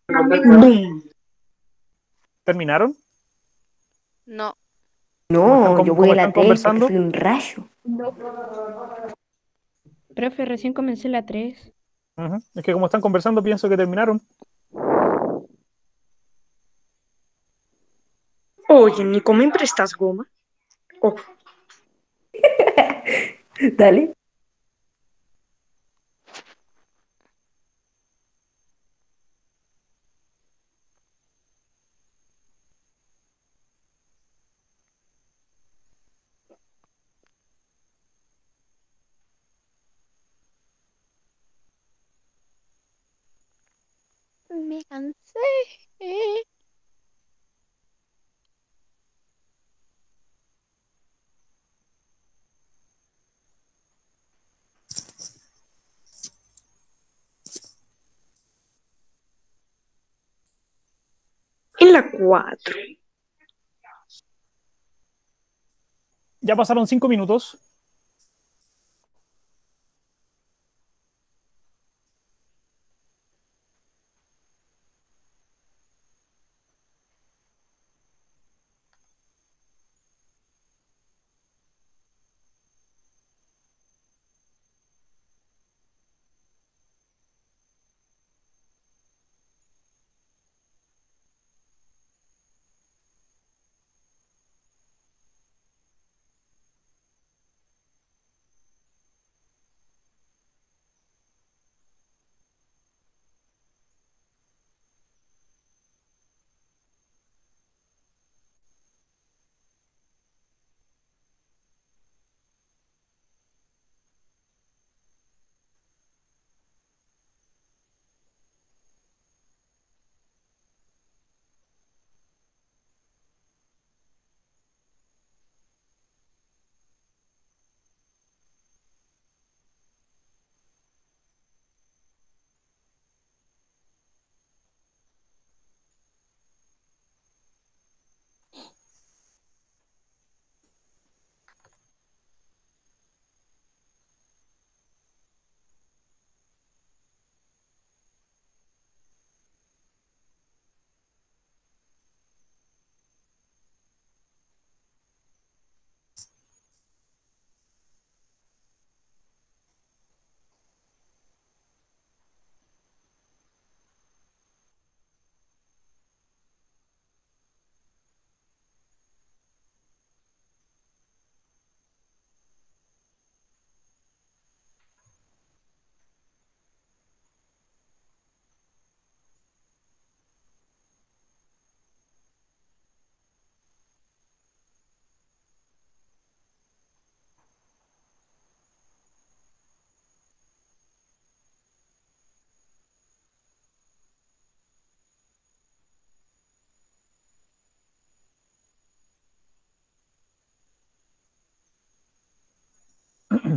S6: Boom.
S1: ¿Terminaron?
S5: No.
S2: No, yo voy
S1: Cómo
S2: a
S1: están
S2: la 3 porque
S1: conversando?
S2: soy un rayo.
S10: Profe, recién comencé la 3.
S1: Ujú. Es que como están conversando, pienso que terminaron.
S6: Oye, Nico, ¿me prestas goma? Oh,
S2: Dale.
S5: Me cansé.
S6: en la 4.
S1: Ya pasaron 5 minutos.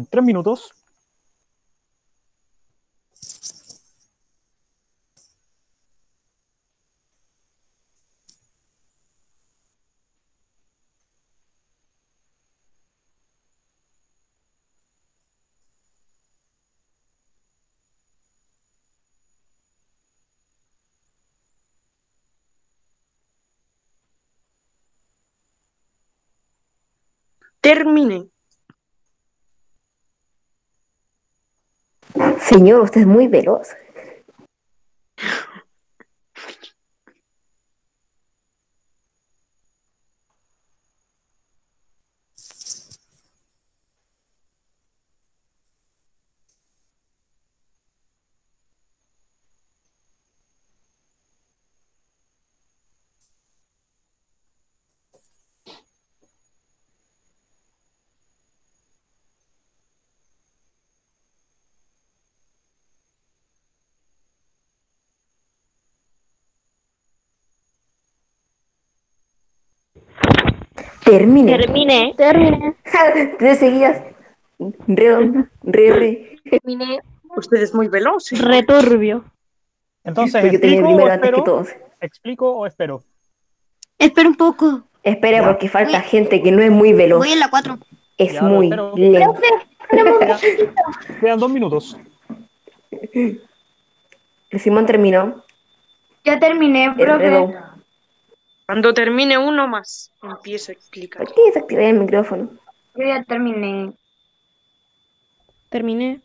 S1: 3 minutos.
S6: Terminé.
S2: Señor, usted es muy veloz. Termine.
S4: Terminé.
S2: 3 seguidas. Re.
S9: Terminé.
S6: Usted es muy veloz, señor.
S4: Returbio.
S1: Entonces,
S2: Porque yo tenía
S1: ¿explico o
S2: primero antes que
S1: espero?
S2: todos.
S1: ¿Explico o espero?
S9: Espera un poco.
S2: Espera,
S1: Ya.
S2: porque falta gente que no es muy veloz.
S9: Voy en la 4.
S2: Es
S1: Ya,
S2: muy
S1: pero-
S2: lento.
S1: Quedan 2 minutos.
S2: El Simón terminó.
S3: Ya terminé,
S2: El
S3: profe.
S2: Redo.
S6: Cuando termine uno más, empieza a explicar.
S2: ¿Por qué desactivé el micrófono?
S3: Yo ya terminé.
S10: Terminé.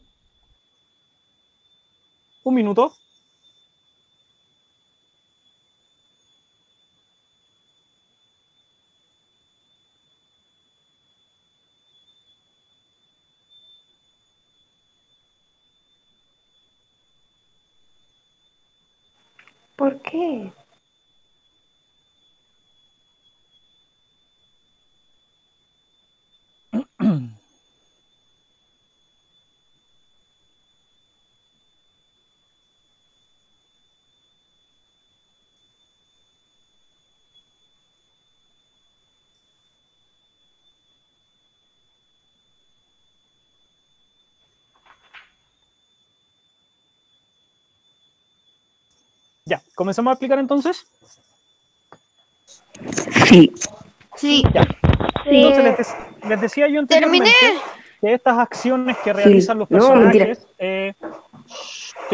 S1: 1 minuto.
S2: ¿Por qué?
S1: Ya, ¿comenzamos a explicar entonces?
S2: Sí.
S9: Sí.
S1: Entonces, les decía yo anteriormente que estas acciones que realizan los
S2: No, mentira.
S1: personajes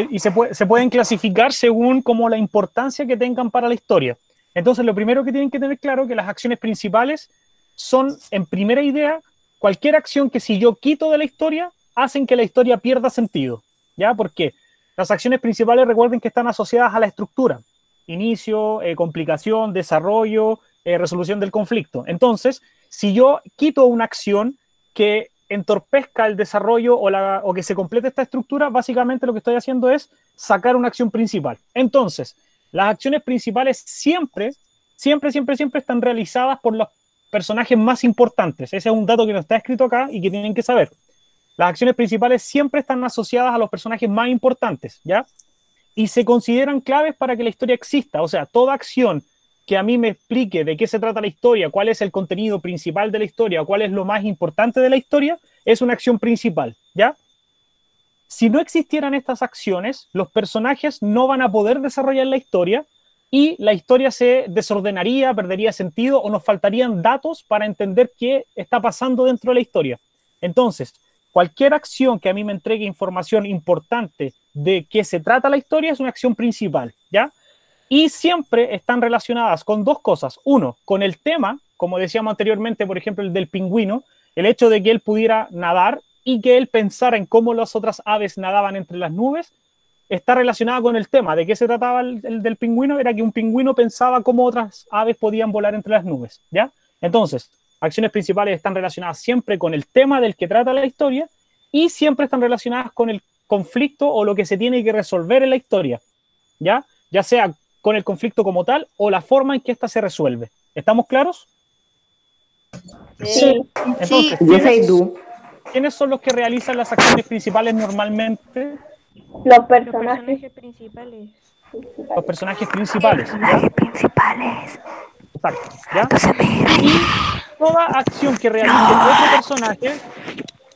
S1: y se pueden clasificar según como la importancia que tengan para la historia. Entonces, lo primero que tienen que tener claro es que las acciones principales son, en primera idea, cualquier acción que si yo quito de la historia, hacen que la historia pierda sentido. ¿Ya? ¿Por qué? Las acciones principales, recuerden que están asociadas a la estructura. Inicio, complicación, desarrollo, resolución del conflicto. Entonces, si yo quito una acción que entorpezca el desarrollo o que se complete esta estructura, básicamente lo que estoy haciendo es sacar una acción principal. Entonces, las acciones principales siempre están realizadas por los personajes más importantes. Ese es un dato que no está escrito acá y que tienen que saber. Las acciones principales siempre están asociadas a los personajes más importantes, ¿ya? Y se consideran claves para que la historia exista. O sea, toda acción que a mí me explique de qué se trata la historia, cuál es el contenido principal de la historia, cuál es lo más importante de la historia, es una acción principal, ¿ya? Si no existieran estas acciones, los personajes no van a poder desarrollar la historia y la historia se desordenaría, perdería sentido o nos faltarían datos para entender qué está pasando dentro de la historia. Entonces, cualquier acción que a mí me entregue información importante de qué se trata la historia es una acción principal, ¿ya? Y siempre están relacionadas con dos cosas. Uno, con el tema, como decíamos anteriormente, por ejemplo, el del pingüino, el hecho de que él pudiera nadar y que él pensara en cómo las otras aves nadaban entre las nubes, está relacionada con el tema. ¿De qué se trataba el del pingüino? Era que un pingüino pensaba cómo otras aves podían volar entre las nubes, ¿ya? Entonces, acciones principales están relacionadas siempre con el tema del que trata la historia y siempre están relacionadas con el conflicto o lo que se tiene que resolver en la historia, ¿ya? Ya sea con el conflicto como tal o la forma en que ésta se resuelve. ¿Estamos claros?
S9: Sí.
S1: Entonces,
S2: Yo soy tú.
S1: ¿quiénes son los que realizan las acciones principales normalmente?
S4: Los
S10: Los
S4: personajes.
S10: personajes principales.
S1: Los personajes principales, ¿ya?
S2: Personajes principales.
S1: Exacto, ¿ya?
S2: Entonces, mira.
S1: Y toda acción que realice otro personaje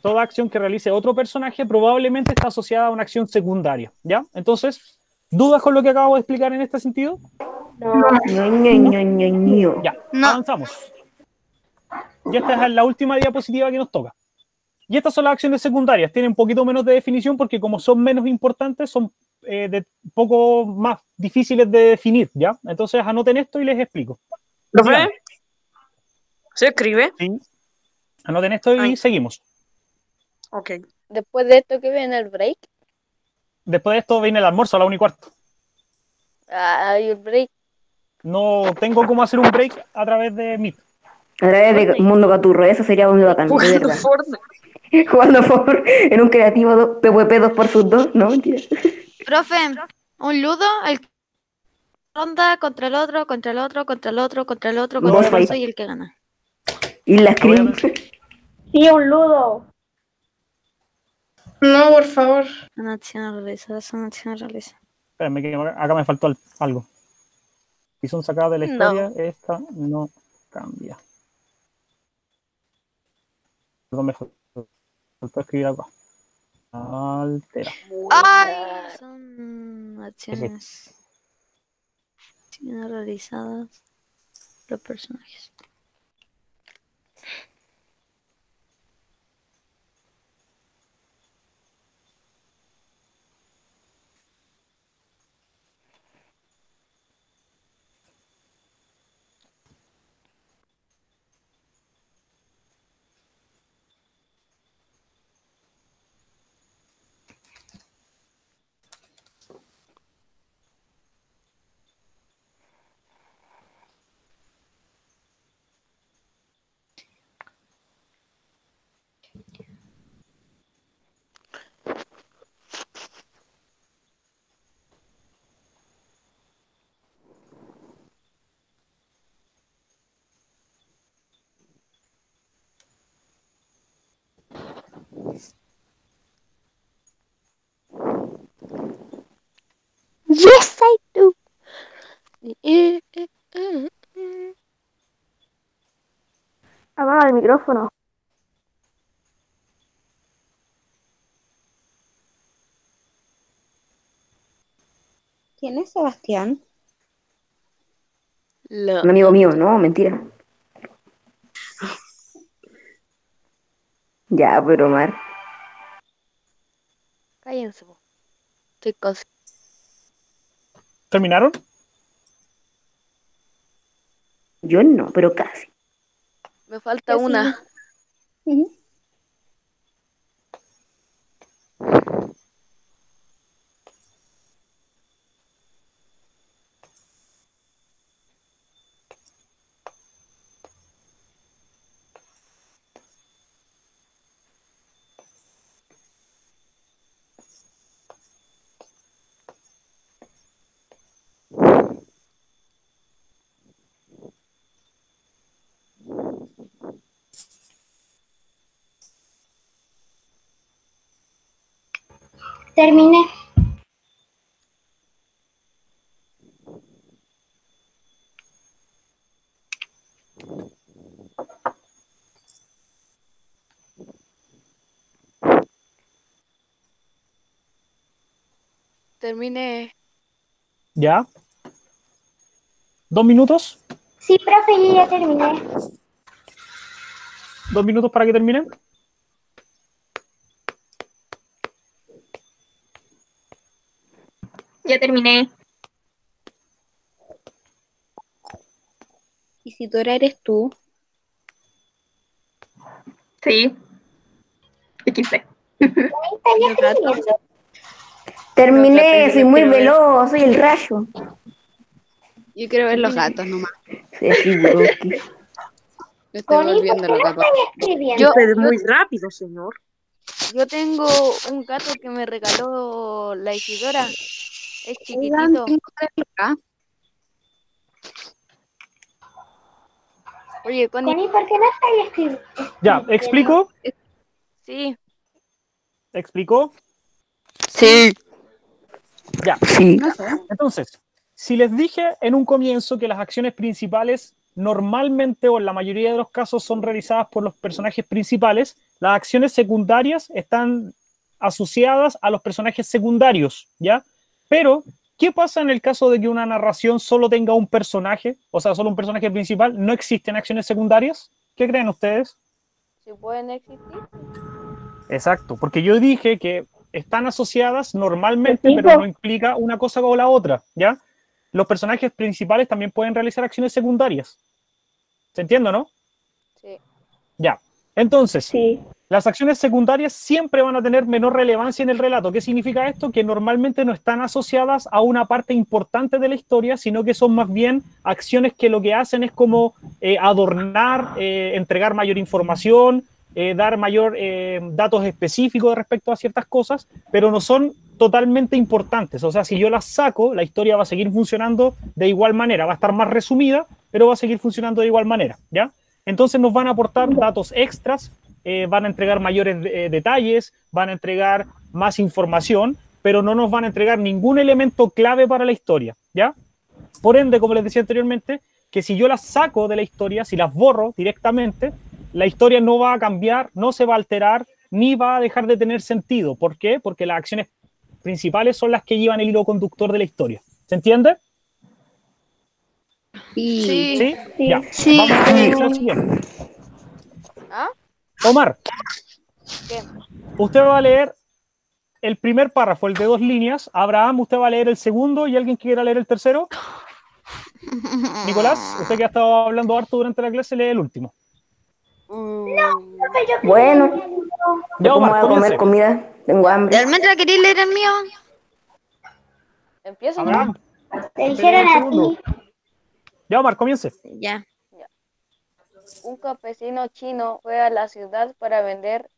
S1: Toda acción que realice otro personaje probablemente está asociada a una acción secundaria, ¿ya? Entonces, ¿dudas con lo que acabo de explicar en este sentido? Ya,
S7: No.
S1: avanzamos. Y esta es la última diapositiva que nos toca. Y estas son las acciones secundarias. Tienen un poquito menos de definición porque como son menos importantes, son de poco más difíciles de definir, ¿ya? Entonces anoten esto y les explico.
S6: ¿Profe?
S1: Dígame.
S6: ¿Se escribe?
S1: Sí. Anoten esto y
S6: Ay.
S1: seguimos.
S6: Ok.
S5: Después de esto que viene el break.
S1: Después de esto viene el almuerzo a la 1:15.
S5: Hay el break.
S1: No tengo cómo hacer un break a través de Meet.
S2: A través de Mundo Caturro, eso sería muy bacán, de
S6: Jugando
S2: verdad.
S6: Fortnite.
S2: Jugando por en un creativo PvP 2x2, no, mentira.
S8: Profe, un ludo, el ronda contra el otro, contra el otro, contra el otro, contra el otro, contra
S2: Boss
S8: el
S2: fight.
S8: otro y el que gana.
S2: Y la
S1: Lo voy a
S2: screen.
S1: pensar.
S3: Sí, un ludo.
S9: No, por favor.
S8: Son acciones realizadas, son acciones realizadas.
S1: Espérenme, que acá me faltó algo. Si son sacadas de la
S5: No.
S1: historia, esta no cambia. Perdón, me faltó escribir acá. Altera.
S8: ¡Ay! Son acciones realizadas los personajes.
S5: Yes, I do.
S4: Apaga el micrófono.
S11: ¿Quién es Sebastián?
S2: Un amigo mío, no, mentira. Ya, pero Omar.
S5: Cállense, po. Estoy casi.
S1: ¿Terminaron?
S2: Yo no, pero casi.
S5: Me falta una.
S3: Terminé.
S5: Terminé.
S1: ¿Ya? ¿2 minutos?
S3: Sí, profe, yo ya terminé.
S1: 2 minutos para que terminen.
S9: Ya terminé.
S11: Isidora, ¿eres tú?
S9: Sí. XD.
S5: ¿El gato?
S2: Terminé,
S5: Los gatos, yo
S2: soy
S5: los
S2: muy
S5: quiero ver.
S2: veloz, soy el rayo.
S5: Yo quiero ver los gatos nomás.
S2: Soy aquí, Buroki.
S5: Me estoy
S3: Connie, ¿por
S5: volviendo
S3: qué no
S5: loca.
S3: estáis escribiendo?
S5: Yo-
S6: Usted es muy rápido, señor.
S5: Yo tengo un gato que me regaló la Isidora. Es
S11: Oigan,
S5: chiquitito.
S11: tengo que verlo acá.
S5: Oye, Connie,
S3: Connie, ¿por qué no estáis escribiendo?
S1: Ya, ¿explico?
S5: sí.
S1: ¿Explicó?
S5: Sí.
S1: Ya.
S2: Sí.
S11: No sé.
S1: Entonces, si les dije en un comienzo que las acciones principales normalmente o en la mayoría de los casos son realizadas por los personajes principales, las acciones secundarias están asociadas a los personajes secundarios, ¿ya? Pero, ¿qué pasa en el caso de que una narración solo tenga un personaje, o sea, solo un personaje principal? ¿No existen acciones secundarias? ¿Qué creen ustedes?
S5: Si pueden existir.
S1: Exacto, porque yo dije que están asociadas normalmente, pero no implica una cosa con la otra, ¿ya? Los personajes principales también pueden realizar acciones secundarias. ¿Se entiende, no?
S5: Sí.
S1: Ya. Entonces, las acciones secundarias siempre van a tener menor relevancia en el relato. ¿Qué significa esto? Que normalmente no están asociadas a una parte importante de la historia, sino que son más bien acciones que lo que hacen es como adornar, entregar mayor información, dar mayor datos específicos respecto a ciertas cosas, pero no son totalmente importantes. O sea, si yo las saco, la historia va a seguir funcionando de igual manera, va a estar más resumida, pero va a seguir funcionando de igual manera, ¿ya? Entonces nos van a aportar datos extras, van a entregar mayores detalles, van a entregar más información, pero no nos van a entregar ningún elemento clave para la historia, ¿ya? Por ende, como les decía anteriormente, que si yo las saco de la historia, si las borro directamente, la historia no va a cambiar, no se va a alterar, ni va a dejar de tener sentido. ¿Por qué? Porque las acciones principales son las que llevan el hilo conductor de la historia. ¿Se entiende?
S8: Sí.
S1: ¿Sí? Ya.
S8: Sí.
S1: Vamos a al siguiente.
S5: ¿Ah?
S1: Omar,
S5: ¿Qué?
S1: usted va a leer el primer párrafo, el de 2 líneas. Abraham, usted va a leer el segundo, y alguien que quiera leer el tercero. Nicolás, usted que ha estado hablando harto durante la clase, lee el último.
S2: Bueno,
S1: Ya,
S2: ¿cómo voy
S1: Omar,
S2: a comer
S1: comience.
S2: comida? Tengo hambre.
S8: ¿Realmente queréis leer el mío?
S5: Empieza.
S1: Abraham,
S3: Te dijeron a ti.
S1: ya, Omar, comience.
S8: Ya.
S5: Un campesino chino fue a la ciudad para vender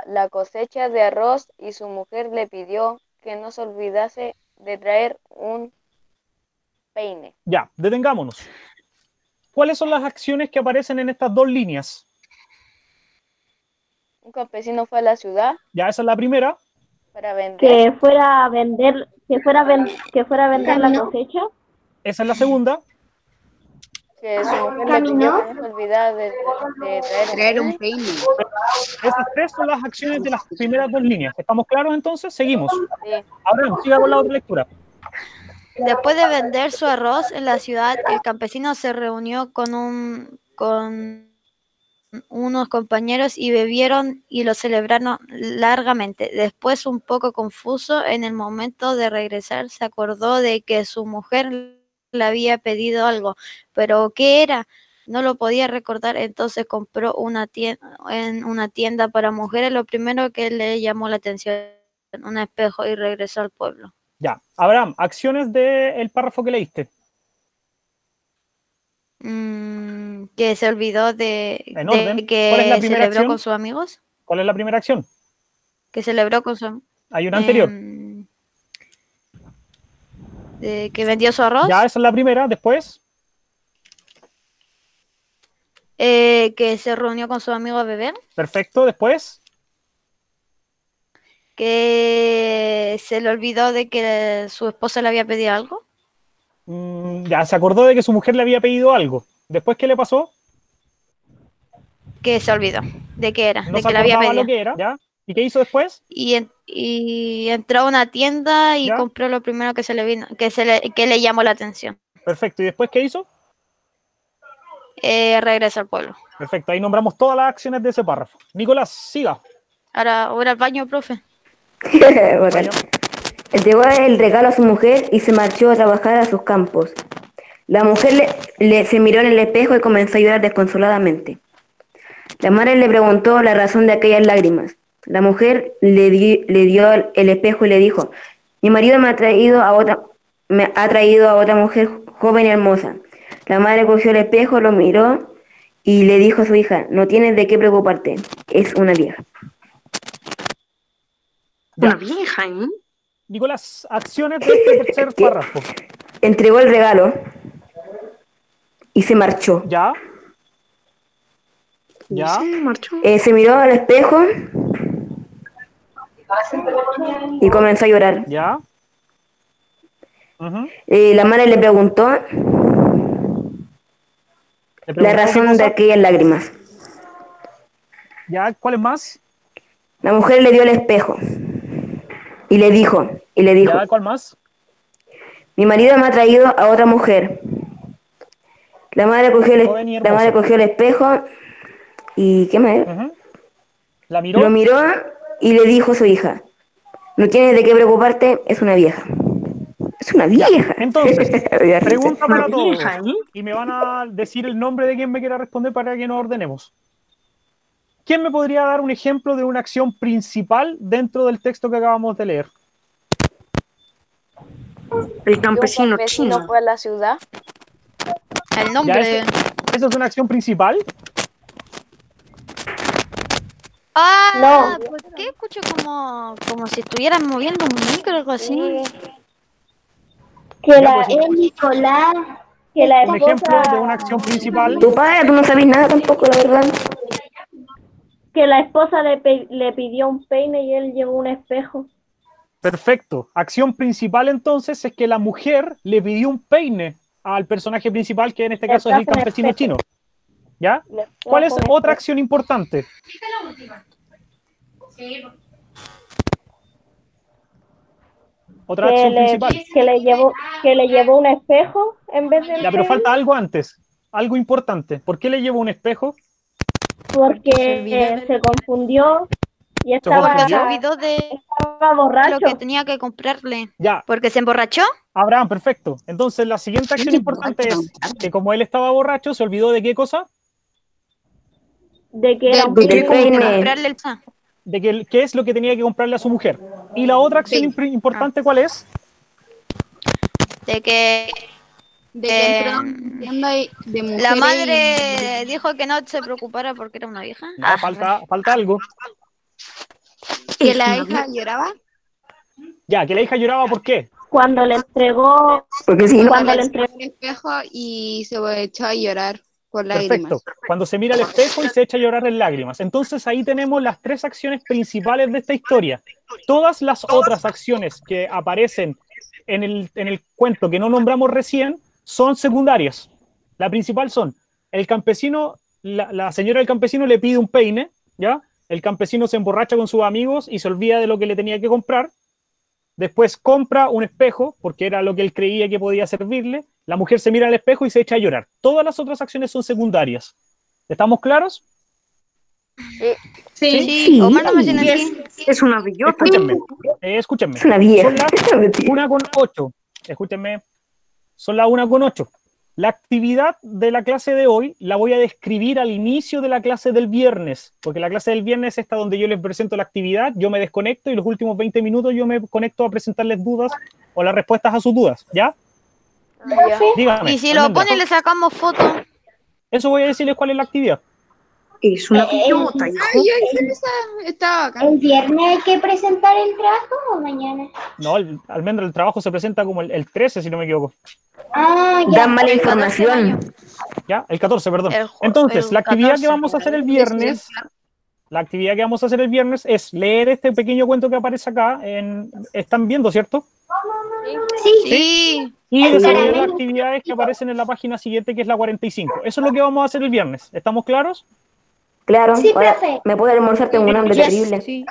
S5: la cosecha de arroz y su mujer le pidió que no se olvidase de traer un peine.
S1: Ya, detengámonos. ¿Cuáles son las acciones que aparecen en estas 2 líneas?
S5: Un campesino fue a la ciudad
S1: Ya, esa es la primera.
S5: para vender.
S4: Que fuera a vender, que fuera a vender la cosecha.
S1: Esa es la segunda.
S5: Que su mujer le pidió que no se olvidara de traer un peine.
S1: Esas 3 son las acciones de las primeras 2 líneas. ¿Estamos claros entonces? Seguimos.
S5: Sí.
S1: Ahora, siga con la otra lectura.
S8: Después de vender su arroz en la ciudad, el campesino se reunió con unos compañeros y bebieron y lo celebraron largamente. Después, un poco confuso, en el momento de regresar, se acordó de que su mujer le había pedido algo, pero ¿qué era? No lo podía recordar, entonces compró en una tienda para mujeres lo primero que le llamó la atención, un espejo, y regresó al pueblo.
S1: Ya. Abraham, acciones del párrafo que leíste.
S8: Que se olvidó de
S1: orden.
S8: que
S1: ¿Cuál es la primera
S8: celebró
S1: acción?
S8: con sus amigos.
S1: ¿Cuál es la primera acción?
S8: Que celebró con su
S1: Hay una anterior.
S8: de que vendió su arroz.
S1: Ya, esa es la primera. Después.
S8: Que se reunió con sus amigos a beber.
S1: Perfecto. Después.
S8: Que se le olvidó de que su esposa le había pedido algo.
S1: Ya, se acordó de que su mujer le había pedido algo. Después, ¿qué le pasó?
S8: Que se olvidó de qué era,
S1: No
S8: de
S1: se
S8: que le había
S1: acordaba
S8: pedido.
S1: lo que era. ¿Ya? ¿Y qué hizo después?
S8: Y entró a una tienda y
S1: ¿Ya?
S8: compró lo primero que se le vino, que le llamó la atención.
S1: Perfecto. ¿Y después qué hizo?
S8: Regresa al pueblo.
S1: Perfecto. Ahí nombramos todas las acciones de ese párrafo. Nicolás, siga.
S8: Ahora voy al baño, profe.
S2: Bacán. Entregó el regalo a su mujer y se marchó a trabajar a sus campos. La mujer se miró en el espejo y comenzó a llorar desconsoladamente. La madre le preguntó la razón de aquellas lágrimas. La mujer le dio el espejo y le dijo: mi marido me ha traído a otra mujer joven y hermosa. La madre cogió el espejo, lo miró y le dijo a su hija: no tienes de qué preocuparte, es una vieja.
S6: Una vieja, ¿eh?
S1: Nicolás, acciones de este tercer párrafo.
S2: Entregó el regalo y se marchó.
S1: Ya. Ya.
S6: Se marchó.
S2: Se miró al espejo y comenzó a llorar.
S1: Ya.
S2: La madre le preguntó la razón de aquellas lágrimas.
S1: ¿Ya? ¿Cuál es más?
S2: La mujer le dio el espejo y le dijo,
S1: ¿Ya? ¿Cuál más?
S2: mi marido me ha traído a otra mujer. La madre cogió
S1: Joven y
S2: la madre
S1: hermosa.
S2: cogió el espejo y ¿qué más?
S1: Ujú. ¿La
S2: Lo
S1: miró?
S2: miró y le dijo a su hija, no tienes de qué preocuparte, es una vieja. Es una
S1: Ya.
S2: vieja.
S1: Entonces,
S2: Obviamente.
S1: pregunta
S6: Una
S1: para todos.
S6: vieja, ¿eh?
S1: Y me van a decir el nombre de quien me quiera responder para que nos ordenemos. ¿Quién me podría dar un ejemplo de una acción principal dentro del texto que acabamos de leer?
S6: El
S5: Un
S6: campesino
S5: campesino
S6: chino.
S5: fue a la ciudad.
S8: El
S1: ¿Ya?
S8: nombre.
S1: ¿Eso es una acción principal?
S8: Ah, ¿por qué escucho como si estuvieran moviendo un micro o algo así?
S3: Que
S1: Ya,
S3: la
S1: pues,
S3: es Nicolás, que la
S1: un
S3: esposa,
S1: ejemplo de una acción principal.
S2: Tu padre, tú no sabes nada tampoco, la verdad.
S12: Que la esposa le pidió un peine y él llevó un espejo.
S1: Perfecto. Acción principal entonces es que la mujer le pidió un peine al personaje principal, que en este caso es el campesino chino. ¿Ya? ¿Cuál es otra acción importante? Otra acción principal.
S12: Que le llevó un espejo en vez de
S1: Ya, pero falta algo antes. Algo importante. ¿Por qué le llevó un espejo?
S12: porque se confundió y
S8: Porque se
S12: estaba
S8: olvidó de
S12: borracho.
S8: lo que tenía que comprarle.
S1: Ya.
S8: Porque se emborrachó.
S1: Abraham, perfecto. Entonces la siguiente acción importante es que como él estaba borracho, se olvidó de qué cosa?
S12: De que era un
S2: Del peine.
S8: Comprarle el
S1: De que, qué es lo que tenía que comprarle a su mujer. Y la otra acción importante, ¿cuál es?
S8: de que
S11: entró a una tienda de mujeres.
S8: la madre dijo que no se preocupara porque era una vieja.
S1: No, falta algo.
S11: Que la hija lloraba.
S1: Ya, que la hija lloraba, ¿por qué?
S12: Cuando le entregó,
S2: Porque si no,
S12: cuando le
S11: El
S12: entregó
S11: espejo y se echó a llorar por lágrimas.
S1: Perfecto. Cuando se mira al espejo y se echa a llorar en lágrimas. Entonces ahí tenemos las tres acciones principales de esta historia. Todas las otras acciones que aparecen en el cuento que no nombramos recién son secundarias. La principal son el campesino, la señora del campesino le pide un peine, ¿ya? El campesino se emborracha con sus amigos y se olvida de lo que le tenía que comprar. Después compra un espejo, porque era lo que él creía que podía servirle. La mujer se mira al espejo y se echa a llorar. Todas las otras acciones son secundarias. ¿Estamos claros?
S8: Sí. Omar no me tiene así.
S6: Es una bellota.
S1: Escúchenme.
S2: es una vieja.
S1: Son las 1:08. Escúchenme. Son las 1:08. La actividad de la clase de hoy la voy a describir al inicio de la clase del viernes, porque la clase del viernes es esta donde yo les presento la actividad, yo me desconecto y los últimos 20 minutos yo me conecto a presentarles dudas o las respuestas a sus dudas, ¿ya? Dígame.
S8: Y si lo
S1: Almendra.
S8: pone le sacamos foto.
S1: Eso voy a decirles cuál es la actividad.
S6: Es una bellota, hijo.
S11: Estaba acá.
S3: ¿El viernes hay que presentar el trabajo o mañana?
S1: No, Almendra, el trabajo se presenta como el 13, si no me equivoco.
S3: Ah, ya.
S2: Dan mala información.
S1: ¿Ya? El 14, perdón.
S8: El
S1: Entonces, la actividad
S8: 14.
S1: que vamos a hacer el viernes, es leer este pequeño cuento que aparece acá. Están viendo, ¿cierto?
S8: Sí.
S1: Y desarrollar las actividades que aparecen en la página siguiente, que es la 45. Eso es lo que vamos a hacer el viernes. ¿Estamos claros?
S2: Claro,
S3: Sí,
S2: ahora
S3: profe.
S2: me puedo almorzar, tengo un hambre terrible.
S10: Sí.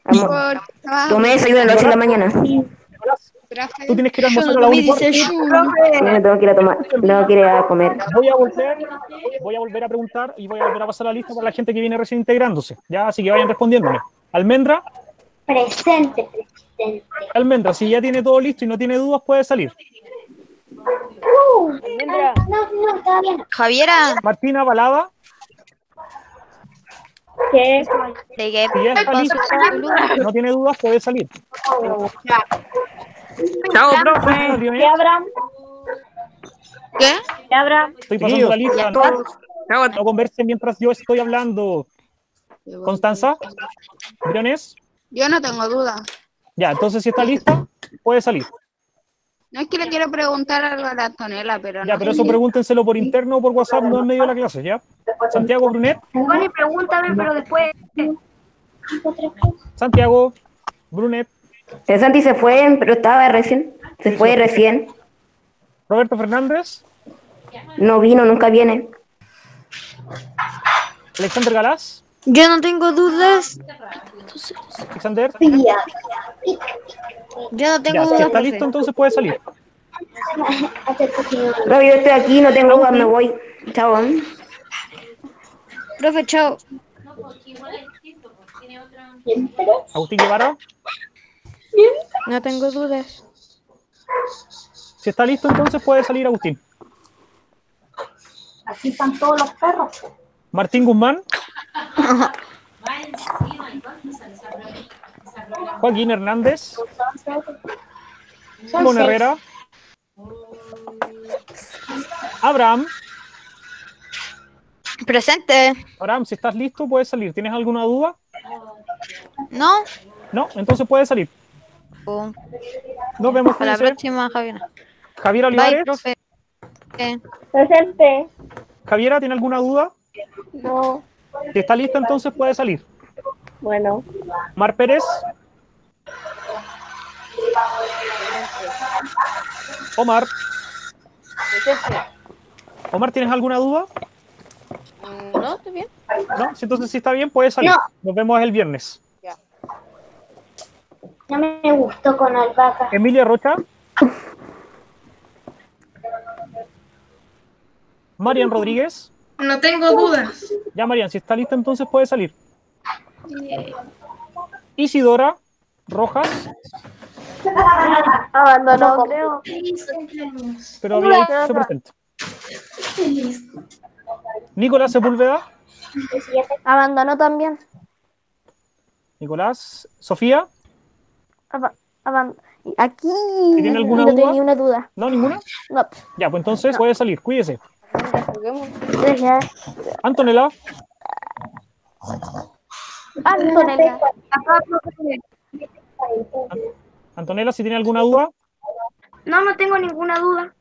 S2: Amor, tomé desayuno a las 8 de la mañana.
S1: Tú tienes que ir a almorzar a
S8: Yo
S1: la
S8: no me
S1: 1:15.
S8: dice yo.
S2: Me tengo que ir a tomar, tengo que ir a comer.
S1: Voy a volver a preguntar y voy a volver a pasar la lista para la gente que viene recién integrándose. Ya, así que vayan respondiéndome. Almendra,
S3: Presente.
S1: Almendra, si ya tiene todo listo y no tiene dudas, puede salir.
S3: No, todavía no.
S8: Javiera,
S1: Martina Balada,
S12: que
S8: de que
S1: si ya está lista, no tiene dudas, puede salir.
S6: Chao, profe.
S12: ¿Qué Abraham?
S11: ¿Qué?
S12: ¿Qué Abraham?
S1: Estoy pasando la lista. No conversen mientras yo estoy hablando. Constanza, Briones,
S11: Yo no tengo duda.
S1: ya, entonces si está lista, puede salir.
S11: No es que le quiero preguntar algo a la Antonella, pero
S1: Ya,
S11: no
S1: pero
S11: sé
S1: eso
S11: si-
S1: pregúntenselo por interno o por WhatsApp, no en medio de la clase, ¿ya? Santiago Brunet,
S2: Bueno, y pregúntame, pero después.
S1: Santiago Brunet,
S2: El Santi se fue, pero estaba recién. Se fue recién.
S1: Roberto Fernández,
S2: No vino, nunca viene.
S1: Alexander Galás,
S8: Yo no tengo dudas.
S1: Alexander.
S8: Yo no tengo
S1: Ya, si
S8: dudas,
S1: está
S8: profe.
S1: listo, entonces puede salir.
S2: Profe, yo estoy aquí, no tengo dudas, me voy. Chao.
S8: Profe, chao.
S1: Agustín Guevara.
S10: No tengo dudas.
S1: Si está listo, entonces puede salir Agustín.
S3: Aquí están todos los perros.
S1: Martín Guzmán. Joaquín Hernández. Simón Herrera. Abraham.
S8: Presente.
S1: Abraham, si estás listo, puedes salir. ¿Tienes alguna duda?
S8: ¿No?
S1: No, entonces puedes salir.
S8: Oh.
S1: Nos vemos.
S8: Para la
S1: cuídense.
S8: próxima, Javier.
S1: Javier Olivares.
S8: Bye, profe.
S12: Presente.
S1: Javiera, ¿tiene alguna duda?
S12: No.
S1: Si está lista, entonces puede salir.
S12: Bueno.
S1: Mar Pérez. Omar. Omar, ¿tienes alguna duda?
S5: No, estoy bien.
S1: No, si entonces si está bien, puede salir.
S3: No.
S1: Nos vemos el viernes.
S3: No me gustó con albahaca.
S1: Emilia Rocha. Marian Rodríguez.
S7: No tengo dudas.
S1: Ya, Marian, si está lista, entonces puede salir. Isidora Rojas.
S12: Abandonó, creo.
S1: Pero había dicho presente. Nicolás Sepúlveda.
S4: Abandonó también.
S1: Nicolás. Sofía.
S4: Aquí
S1: ¿Tiene alguna
S4: no
S1: duda?
S4: tenía una duda.
S1: ¿No? ¿Ninguna?
S4: No.
S1: Ya, pues entonces puede salir. Cuídese.
S4: Gracias.
S1: Antonella.
S4: Antonella.
S1: Antonella, si tiene alguna duda,
S7: No, no tengo ninguna duda.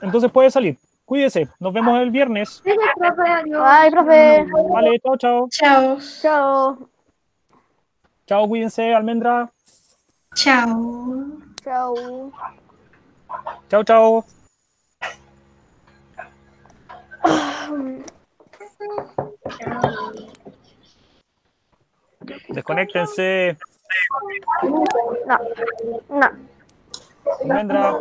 S1: entonces puede salir. Cuídese. Nos vemos el viernes.
S7: Profe, adiós.
S4: Bye, profe.
S1: Vale, chao, chao.
S7: Chao.
S4: Chao.
S1: Chao, cuídense, Almendra.
S7: Chao.
S4: Chao.
S1: Chao, chao. Desconéctense.
S4: No. No.
S1: Almendra.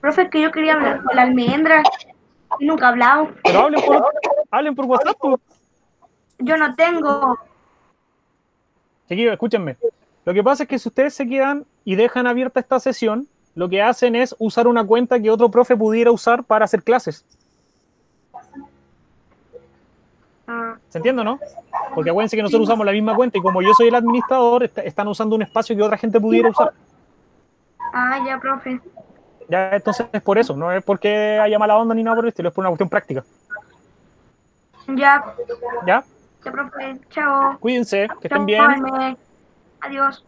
S7: Profe, que yo quería hablar con la almendra. Y nunca he hablado.
S1: Pero hablen por WhatsApp. Pues.
S7: Yo no tengo.
S1: Chiquillos, escúchenme. Lo que pasa es que si ustedes se quedan y dejan abierta esta sesión, lo que hacen es usar una cuenta que otro profe pudiera usar para hacer clases. ¿Se entiende, no? Porque acuérdense que nosotros usamos la misma cuenta y como yo soy el administrador, están usando un espacio que otra gente pudiera usar.
S7: Ah, ya, profe.
S1: Ya, entonces es por eso, no es porque haya mala onda ni nada por el estilo, es por una cuestión práctica.
S7: Ya.
S1: ¿Ya?
S7: Ya, profe. Chao.
S1: Cuídense, que estén
S7: Chao,
S1: bien.
S7: Alme. Adiós.